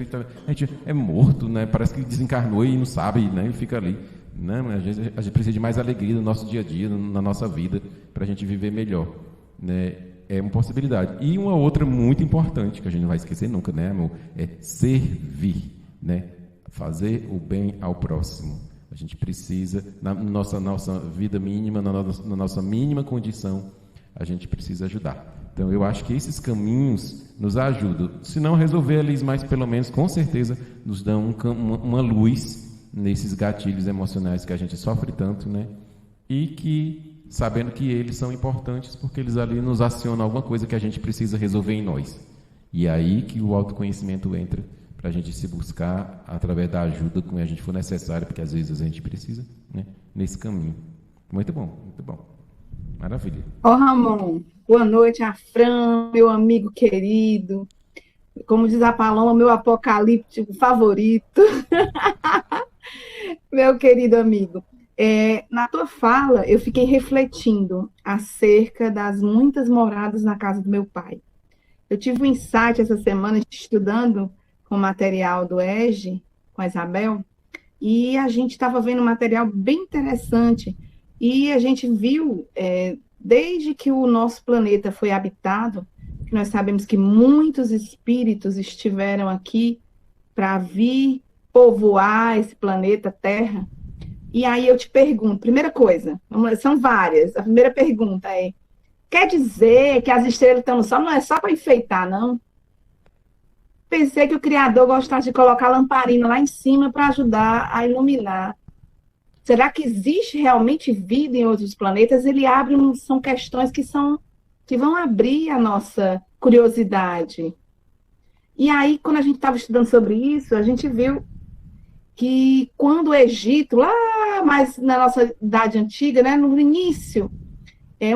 A gente é morto, né? Parece que desencarnou e não sabe, né? E fica ali. Não, a gente precisa de mais alegria no nosso dia a dia, na nossa vida, para a gente viver melhor, né? É uma possibilidade. E uma outra muito importante, que a gente não vai esquecer nunca, né, amor? É servir, né? Fazer o bem ao próximo. A gente precisa, na nossa vida mínima, na nossa mínima condição, a gente precisa ajudar. Então, eu acho que esses caminhos nos ajudam. Se não resolver eles, mas pelo menos, com certeza, nos dão uma luz nesses gatilhos emocionais que a gente sofre tanto, né? e que, sabendo que eles são importantes porque eles ali nos acionam alguma coisa que a gente precisa resolver em nós. E é aí que o autoconhecimento entra, para a gente se buscar através da ajuda que a gente for necessário, porque às vezes a gente precisa, né, nesse caminho. Muito bom, muito bom. Maravilha. Ô, Ramon, boa noite, a Fran, meu amigo querido. Como diz a Paloma, meu apocalíptico favorito. Meu querido amigo. Na tua fala, eu fiquei refletindo acerca das muitas moradas na casa do meu pai. Eu tive um insight essa semana estudando com o material do EGE, com a Isabel, e a gente estava vendo um material bem interessante, e a gente viu, desde que o nosso planeta foi habitado, que nós sabemos que muitos espíritos estiveram aqui para vir povoar esse planeta Terra. E aí eu te pergunto, primeira coisa, são várias, a primeira pergunta é, quer dizer que as estrelas estão no Sol não é só para enfeitar, não? Pensei que o Criador gostasse de colocar lamparina lá em cima para ajudar a iluminar. Será que existe realmente vida em outros planetas? Ele abre, são questões que vão abrir a nossa curiosidade. E aí, quando a gente estava estudando sobre isso, a gente viu que quando o Egito, lá mais na nossa Idade Antiga, né, no início,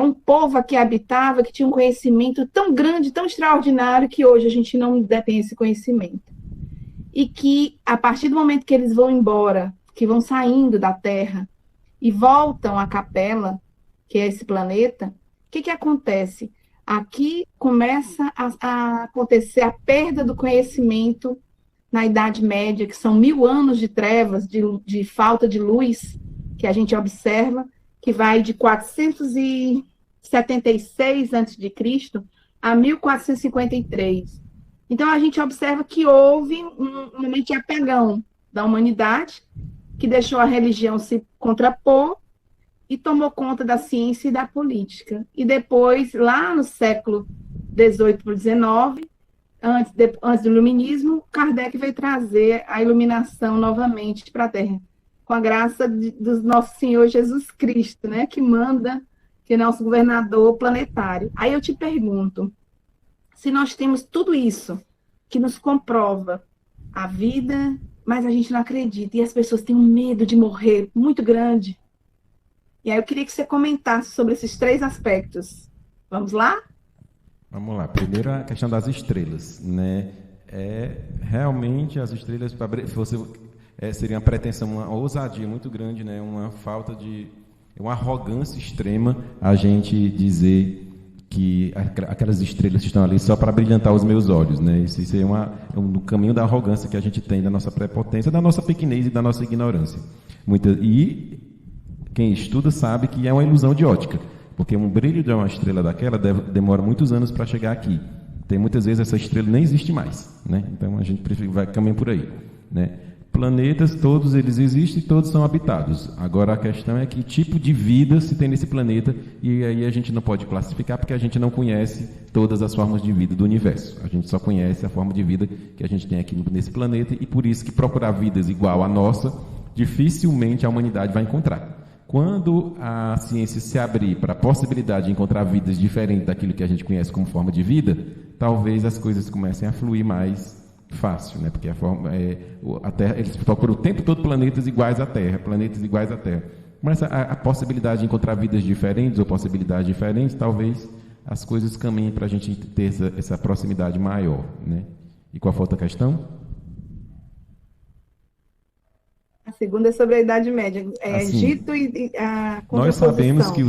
um povo aqui habitava que tinha um conhecimento tão grande, tão extraordinário, que hoje a gente não detém esse conhecimento. E que, a partir do momento que eles vão embora, que vão saindo da Terra e voltam à Capela, que é esse planeta, o que acontece? Aqui começa a acontecer a perda do conhecimento na Idade Média, que são 1000 anos de trevas, de falta de luz, que a gente observa, que vai de 476 a.C. a 1453. Então, a gente observa que houve um momento de apagão da humanidade, que deixou a religião se contrapor e tomou conta da ciência e da política. E depois, lá no século XVIII para o XIX, antes do iluminismo, Kardec veio trazer a iluminação novamente para a Terra, com a graça do nosso Senhor Jesus Cristo, né, que manda, que é nosso governador planetário. Aí eu te pergunto, se nós temos tudo isso que nos comprova a vida, mas a gente não acredita, e as pessoas têm um medo de morrer muito grande. E aí eu queria que você comentasse sobre esses 3 aspectos. Vamos lá? Vamos lá. Primeiro, a questão das estrelas, né? Realmente as estrelas, seria uma pretensão, uma ousadia muito grande, né? Uma falta uma arrogância extrema a gente dizer que aquelas estrelas estão ali só para brilhantar os meus olhos, né? Isso é um caminho da arrogância que a gente tem, da nossa prepotência, da nossa pequenez e da nossa ignorância. E quem estuda sabe que é uma ilusão de ótica, porque um brilho de uma estrela daquela demora muitos anos para chegar aqui. Tem muitas vezes essa estrela nem existe mais, né? Então a gente vai caminhar por aí, né? Planetas, todos eles existem, todos são habitados. Agora a questão é que tipo de vida se tem nesse planeta, e aí a gente não pode classificar porque a gente não conhece todas as formas de vida do universo. A gente só conhece a forma de vida que a gente tem aqui nesse planeta, e por isso que procurar vidas igual à nossa, dificilmente a humanidade vai encontrar. Quando a ciência se abrir para a possibilidade de encontrar vidas diferentes daquilo que a gente conhece como forma de vida, talvez as coisas comecem a fluir mais fácil, né? Porque a Terra, eles procuram o tempo todo planetas iguais à Terra, Mas a possibilidade de encontrar vidas diferentes ou possibilidades diferentes, talvez as coisas caminhem para a gente ter essa proximidade maior, né? E qual foi a outra questão? A segunda é sobre a Idade Média, Egito e a contraposição. Nós sabemos que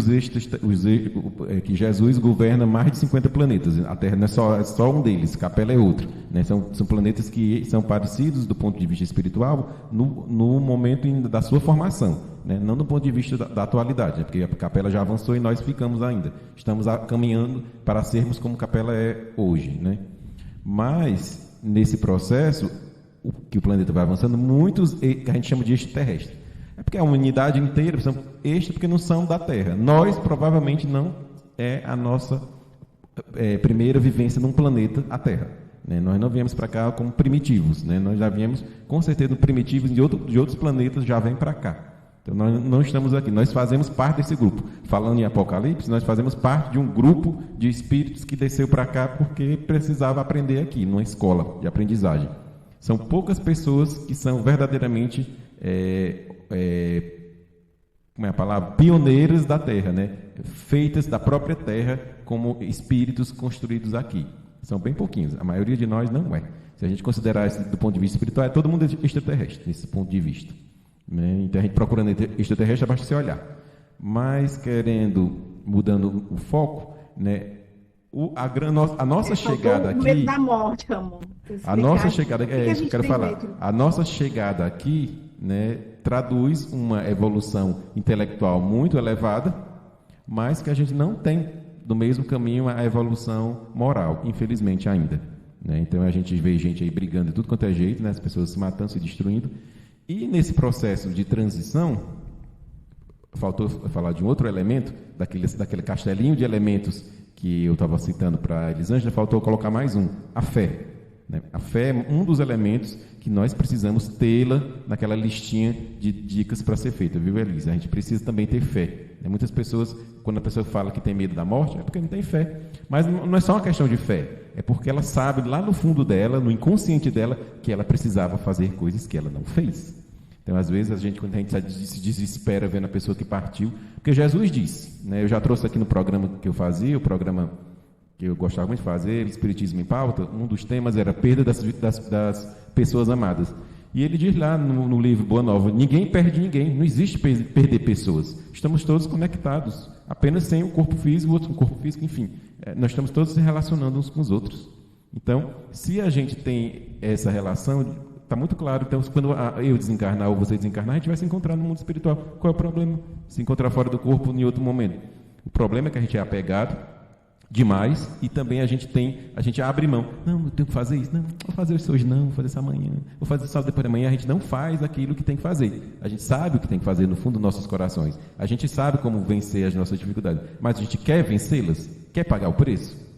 que Jesus governa mais de 50 planetas. A Terra não é só um deles, Capela é outro, né? São planetas que são parecidos do ponto de vista espiritual no momento da sua formação, né? Não do ponto de vista da atualidade, né? Porque a Capela já avançou e nós ficamos ainda. Estamos caminhando para sermos como Capela é hoje, né? Mas, nesse processo, que o planeta vai avançando, muitos que a gente chama de extraterrestres. É porque a humanidade inteira são extra porque não são da Terra. Nós, provavelmente, não é a nossa primeira vivência num planeta, a Terra, né? Nós não viemos para cá como primitivos, né? Nós já viemos, com certeza, primitivos de outros planetas já vêm para cá. Então, nós não estamos aqui, nós fazemos parte desse grupo. Falando em Apocalipse, nós fazemos parte de um grupo de espíritos que desceu para cá porque precisava aprender aqui, numa escola de aprendizagem. São poucas pessoas que são verdadeiramente, como é a palavra? Pioneiras da Terra, né? Feitas da própria Terra como espíritos construídos aqui. São bem pouquinhos, a maioria de nós não é. Se a gente considerar isso do ponto de vista espiritual, é todo mundo extraterrestre, nesse ponto de vista. Né? Então, a gente procurando extraterrestre, basta você olhar. Mas, mudando o foco, né? A nossa chegada aqui... medo da morte, Ramon. A nossa chegada... isso que eu quero falar. Medo? A nossa chegada aqui, né, traduz uma evolução intelectual muito elevada, mas que a gente não tem do mesmo caminho a evolução moral, infelizmente ainda. Né? Então, a gente vê gente aí brigando de tudo quanto é jeito, né? As pessoas se matando, se destruindo. E nesse processo de transição, faltou falar de um outro elemento, daquele castelinho de elementos que eu estava citando para a Elisângela, faltou colocar mais um, a fé. Né? A fé é um dos elementos que nós precisamos tê-la naquela listinha de dicas para ser feita, viu, Elisa? A gente precisa também ter fé. Né? Muitas pessoas, quando a pessoa fala que tem medo da morte, é porque não tem fé. Mas não é só uma questão de fé, é porque ela sabe lá no fundo dela, no inconsciente dela, que ela precisava fazer coisas que ela não fez. Então, às vezes, quando a gente se desespera vendo a pessoa que partiu, porque Jesus disse, né? Eu já trouxe aqui no programa que eu fazia, o programa que eu gostava muito de fazer, Espiritismo em Pauta, um dos temas era a perda das pessoas amadas. E ele diz lá no livro Boa Nova, ninguém perde ninguém, não existe perder pessoas. Estamos todos conectados, apenas sem o corpo físico, o outro com o corpo físico, enfim. Nós estamos todos se relacionando uns com os outros. Então, se a gente tem essa relação... Está muito claro, então, quando eu desencarnar ou você desencarnar, a gente vai se encontrar no mundo espiritual. Qual é o problema? Se encontrar fora do corpo em outro momento. O problema é que a gente é apegado demais e também a gente abre mão. Não, eu tenho que fazer isso. Não, vou fazer isso hoje não, vou fazer isso amanhã. Vou fazer isso só depois da manhã. A gente não faz aquilo que tem que fazer. A gente sabe o que tem que fazer no fundo dos nossos corações. A gente sabe como vencer as nossas dificuldades. Mas a gente quer vencê-las? Quer pagar o preço?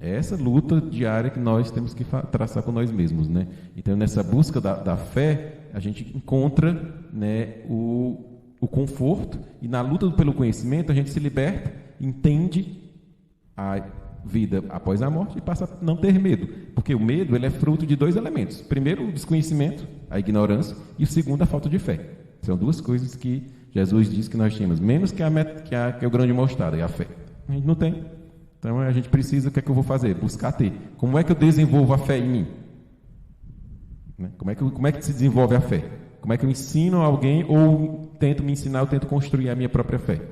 É essa luta diária que nós temos que traçar com nós mesmos, né? Então, nessa busca da fé, a gente encontra, né, o conforto, e na luta pelo conhecimento, a gente se liberta, entende a vida após a morte e passa a não ter medo. Porque o medo ele é fruto de dois elementos. Primeiro, o desconhecimento, a ignorância, e o segundo, a falta de fé. São duas coisas que Jesus diz que nós temos, menos que o grão de mostarda, e a fé. A gente não tem. Então, a gente precisa, o que é que eu vou fazer? Buscar ter. Como é que eu desenvolvo a fé em mim? Como é que se desenvolve a fé? Como é que eu ensino alguém ou tento me ensinar, eu tento construir a minha própria fé?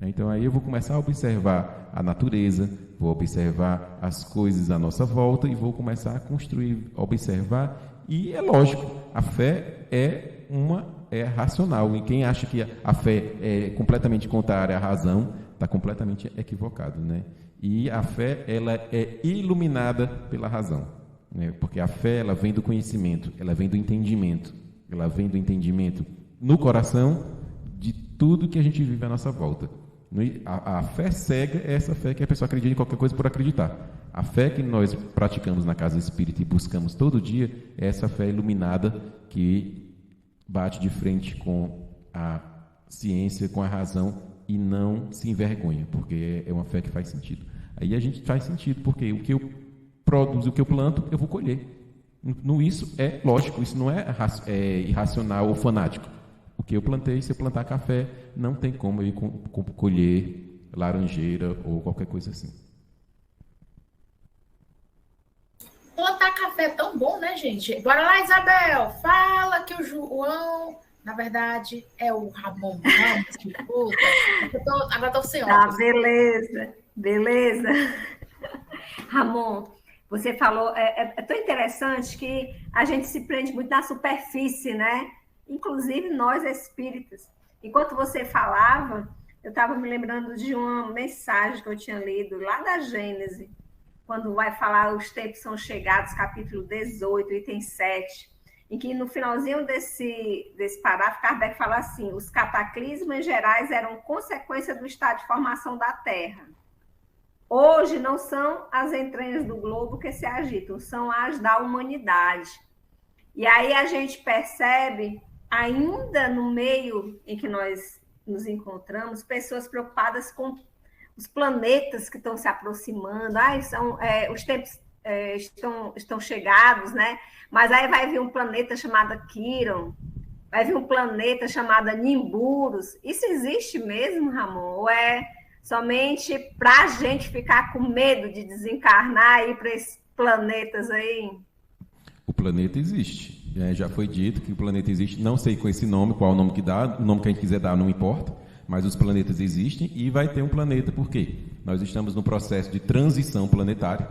Então, aí eu vou começar a observar a natureza, vou observar as coisas à nossa volta e vou começar a construir, observar. E é lógico, a fé é racional. E quem acha que a fé é completamente contrária à razão, está completamente equivocado, né? E a fé, ela é iluminada pela razão, né? Porque a fé, ela vem do conhecimento, ela vem do entendimento, ela vem do entendimento no coração de tudo que a gente vive à nossa volta. A fé cega é essa fé que a pessoa acredita em qualquer coisa por acreditar. A fé que nós praticamos na casa espírita e buscamos todo dia é essa fé iluminada que bate de frente com a ciência, com a razão e não se envergonha, porque é uma fé que faz sentido. Aí a gente faz sentido, porque o que eu produzo, o que eu planto, eu vou colher. Isso é lógico, isso não é irracional ou fanático. O que eu plantei, se eu plantar café, não tem como eu colher laranjeira ou qualquer coisa assim. Plantar café é tão bom, né, gente? Bora lá, Isabel. Fala que o João, na verdade, é o Ramon. Agora estou sem óculos. Beleza. Ramon, você falou, é tão interessante que a gente se prende muito na superfície, né? Inclusive nós espíritas. Enquanto você falava, eu estava me lembrando de uma mensagem que eu tinha lido lá da Gênesis, quando vai falar os tempos são chegados, capítulo 18, item 7, em que no finalzinho desse parágrafo, Kardec fala assim, os cataclismos gerais eram consequência do estado de formação da Terra. Hoje não são as entranhas do globo que se agitam, são as da humanidade. E aí a gente percebe ainda no meio em que nós nos encontramos, pessoas preocupadas com os planetas que estão se aproximando. Os tempos estão chegados, né? Mas aí vai vir um planeta chamado Quiron, vai vir um planeta chamado Nimbus. Isso existe mesmo, Ramon? Ou é somente para a gente ficar com medo de desencarnar e ir para esses planetas aí? O planeta existe. Já foi dito que o planeta existe. Não sei com esse nome, qual é o nome que dá, o nome que a gente quiser dar, não importa. Mas os planetas existem e vai ter um planeta. Por quê? Nós estamos no processo de transição planetária,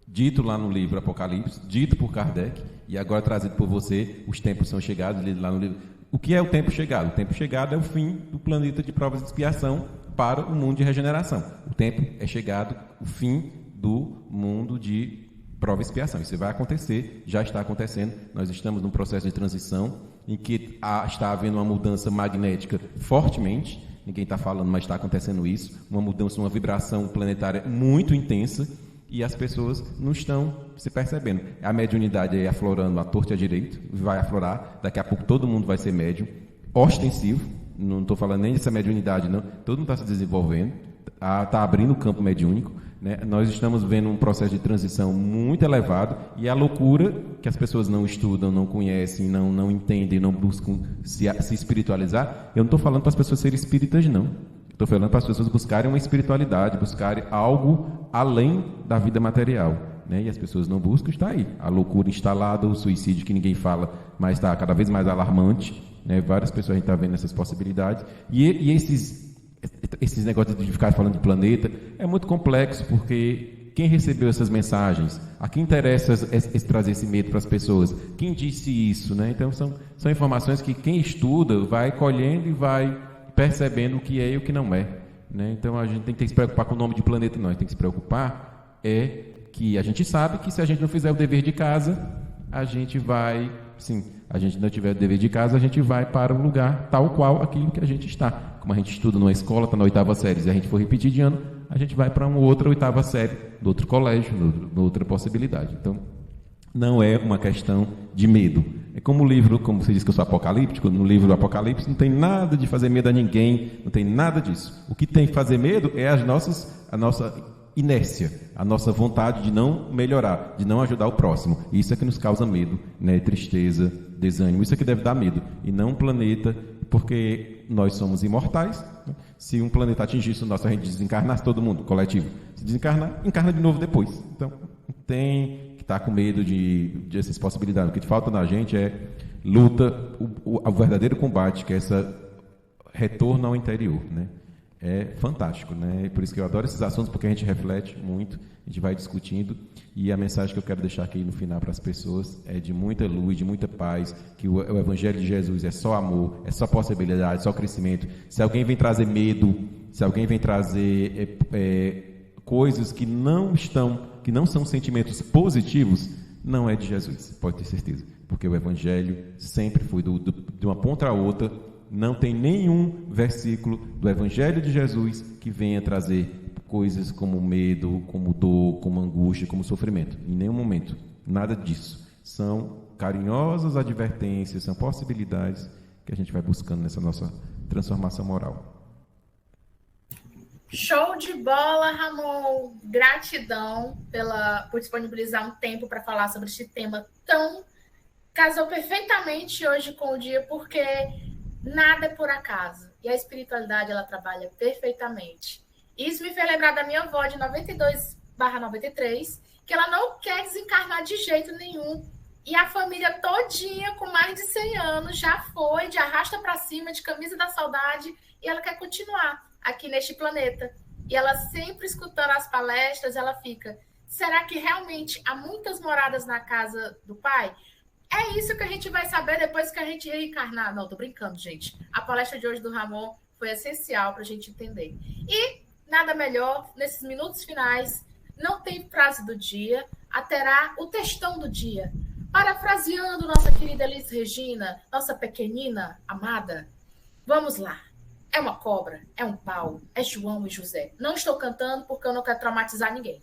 dito lá no livro Apocalipse, dito por Kardec, e agora trazido por você, os tempos são chegados, lá no livro. O que é o tempo chegado? O tempo chegado é o fim do planeta de provas de expiação para o mundo de regeneração. O tempo é chegado, o fim do mundo de prova e expiação. Isso vai acontecer, já está acontecendo. Nós estamos num processo de transição em que está havendo uma mudança magnética fortemente. Ninguém está falando, mas está acontecendo isso. Uma mudança, uma vibração planetária muito intensa. E as pessoas não estão se percebendo. A mediunidade aí aflorando à torta e à direita, vai aflorar, daqui a pouco todo mundo vai ser médium, ostensivo, não estou falando nem dessa mediunidade, não, todo mundo está se desenvolvendo, está abrindo o campo mediúnico, né? Nós estamos vendo um processo de transição muito elevado, e a loucura que as pessoas não estudam, não conhecem, não entendem, não buscam se espiritualizar. Eu não estou falando para as pessoas serem espíritas, não. Estou falando para as pessoas buscarem uma espiritualidade, buscarem algo além da vida material, né? E as pessoas não buscam, está aí. A loucura instalada, o suicídio que ninguém fala, mas está cada vez mais alarmante, né? Várias pessoas a gente está vendo essas possibilidades. E esses negócios de ficar falando de planeta é muito complexo, porque quem recebeu essas mensagens? A quem interessa trazer esse medo para as pessoas? Quem disse isso, né? Então são informações que quem estuda vai colhendo e vai percebendo o que é e o que não é, né? Então a gente tem que se preocupar com o nome de planeta, não. A gente tem que se preocupar que a gente sabe que se a gente não fizer o dever de casa, a gente vai, sim, a gente não tiver o dever de casa, a gente vai para um lugar tal qual aquilo que a gente está. Como a gente estuda numa escola, está na 8ª série, se a gente for repetir de ano, a gente vai para uma outra 8ª série, do outro colégio, outra possibilidade. Então, não é uma questão de medo. É como o livro, como você disse que eu sou apocalíptico, no livro do Apocalipse não tem nada de fazer medo a ninguém, não tem nada disso. O que tem que fazer medo é a nossa inércia, a nossa vontade de não melhorar, de não ajudar o próximo. Isso é que nos causa medo, né? Tristeza, desânimo. Isso é que deve dar medo. E não um planeta, porque nós somos imortais. Né? Se um planeta atingisse o nosso, a gente desencarnasse todo mundo, coletivo. Se desencarnar, encarna de novo depois. Então, tem que estar com medo de essas possibilidades. O que falta na gente é luta, o verdadeiro combate, que é essa retorno ao interior, né? É fantástico, né? Por isso que eu adoro esses assuntos, porque a gente reflete muito, a gente vai discutindo, e a mensagem que eu quero deixar aqui no final para as pessoas é de muita luz, de muita paz, que o Evangelho de Jesus é só amor, é só possibilidade, só crescimento. Se alguém vem trazer medo, se alguém vem trazer coisas que não são sentimentos positivos, não é de Jesus, pode ter certeza, porque o Evangelho sempre foi de uma ponta a outra. Não tem nenhum versículo do Evangelho de Jesus que venha trazer coisas como medo, como dor, como angústia, como sofrimento. Em nenhum momento. Nada disso. São carinhosas advertências, são possibilidades que a gente vai buscando nessa nossa transformação moral. Show de bola, Ramon. Gratidão por disponibilizar um tempo para falar sobre este tema tão... Casou perfeitamente hoje com o dia, porque... nada é por acaso. E a espiritualidade, ela trabalha perfeitamente. Isso me fez lembrar da minha avó de 92/93, que ela não quer desencarnar de jeito nenhum. E a família todinha, com mais de 100 anos, já foi de arrasta para cima, de camisa da saudade, e ela quer continuar aqui neste planeta. E ela sempre escutando as palestras, ela fica, será que realmente há muitas moradas na casa do Pai? É isso que a gente vai saber depois que a gente reencarnar. Não, tô brincando, gente. A palestra de hoje do Ramon foi essencial para a gente entender. E nada melhor, nesses minutos finais, não tem frase do dia, terá o textão do dia. Parafraseando nossa querida Elis Regina, nossa pequenina amada, vamos lá. É uma cobra, é um pau, é João e José. Não estou cantando porque eu não quero traumatizar ninguém.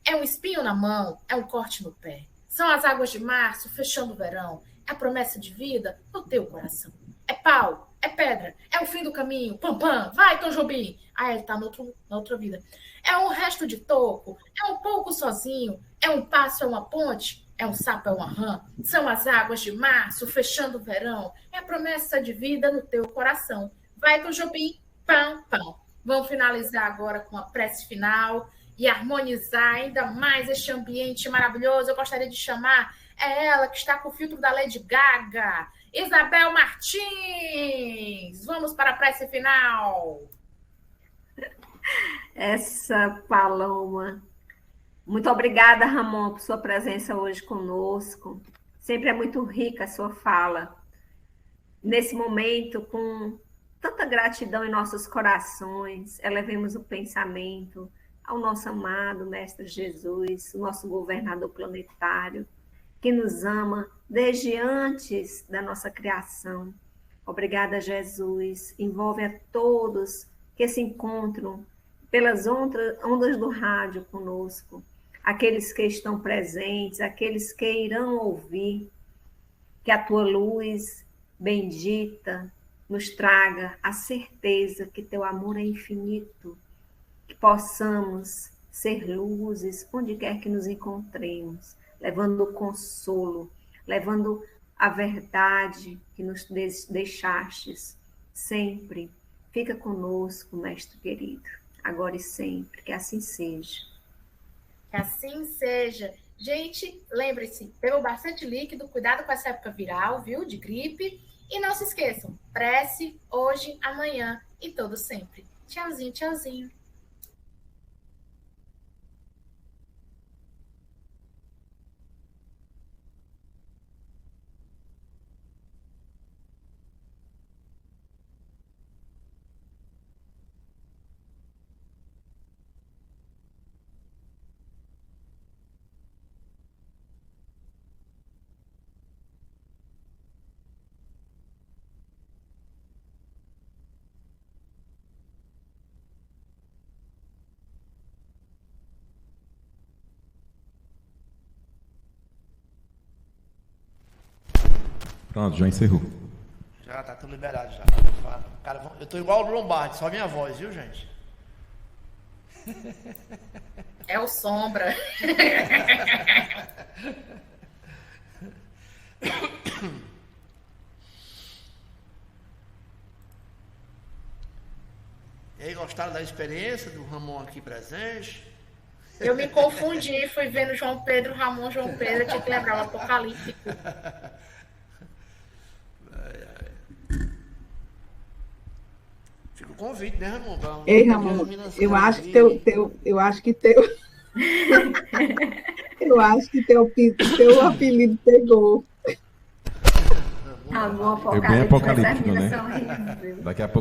É um espinho na mão, é um corte no pé. São as águas de março fechando o verão. É promessa de vida no teu coração. É pau, é pedra, é o fim do caminho. Pam, pam, vai, Tom Jobim. Ah, ele tá na outra vida. É um resto de toco, é um pouco sozinho, é um passo, é uma ponte, é um sapo, é uma rã. São as águas de março, fechando o verão. É a promessa de vida no teu coração. Vai, Tom Jobim, pam, pam. Vamos finalizar agora com a prece final e harmonizar ainda mais este ambiente maravilhoso. Eu gostaria de chamar ela que está com o filtro da Lady Gaga, Isabel Martins. Vamos para a prece final. Essa Paloma. Muito obrigada, Ramon, por sua presença hoje conosco. Sempre é muito rica a sua fala. Nesse momento, com tanta gratidão em nossos corações, elevemos o pensamento ao nosso amado Mestre Jesus, o nosso governador planetário, que nos ama desde antes da nossa criação. Obrigada, Jesus. Envolve a todos que se encontram pelas ondas do rádio conosco, aqueles que estão presentes, aqueles que irão ouvir, que a tua luz bendita nos traga a certeza que teu amor é infinito, que possamos ser luzes onde quer que nos encontremos, levando o consolo, levando a verdade que nos deixastes sempre. Fica conosco, Mestre querido, agora e sempre, que assim seja. Que assim seja. Gente, lembre-se, bebam bastante líquido, cuidado com essa época viral, viu, de gripe. E não se esqueçam, prece hoje, amanhã e todo sempre. Tchauzinho, tchauzinho. Pronto, já encerrou. Já tá tudo liberado já. Cara, eu tô igual o Lombardi, só minha voz, viu, gente? É o Sombra. E aí, gostaram da experiência do Ramon aqui presente? Eu me confundi, fui vendo João Pedro, Ramon, João Pedro, eu tinha que lembrar o Apocalíptico. Fica o convite, né, Ramon? Ei, Ramon, eu acho que eu acho que teu apelido pegou. Ramon É bem Apocalíptico, apocalíptico, né? Daqui a pouco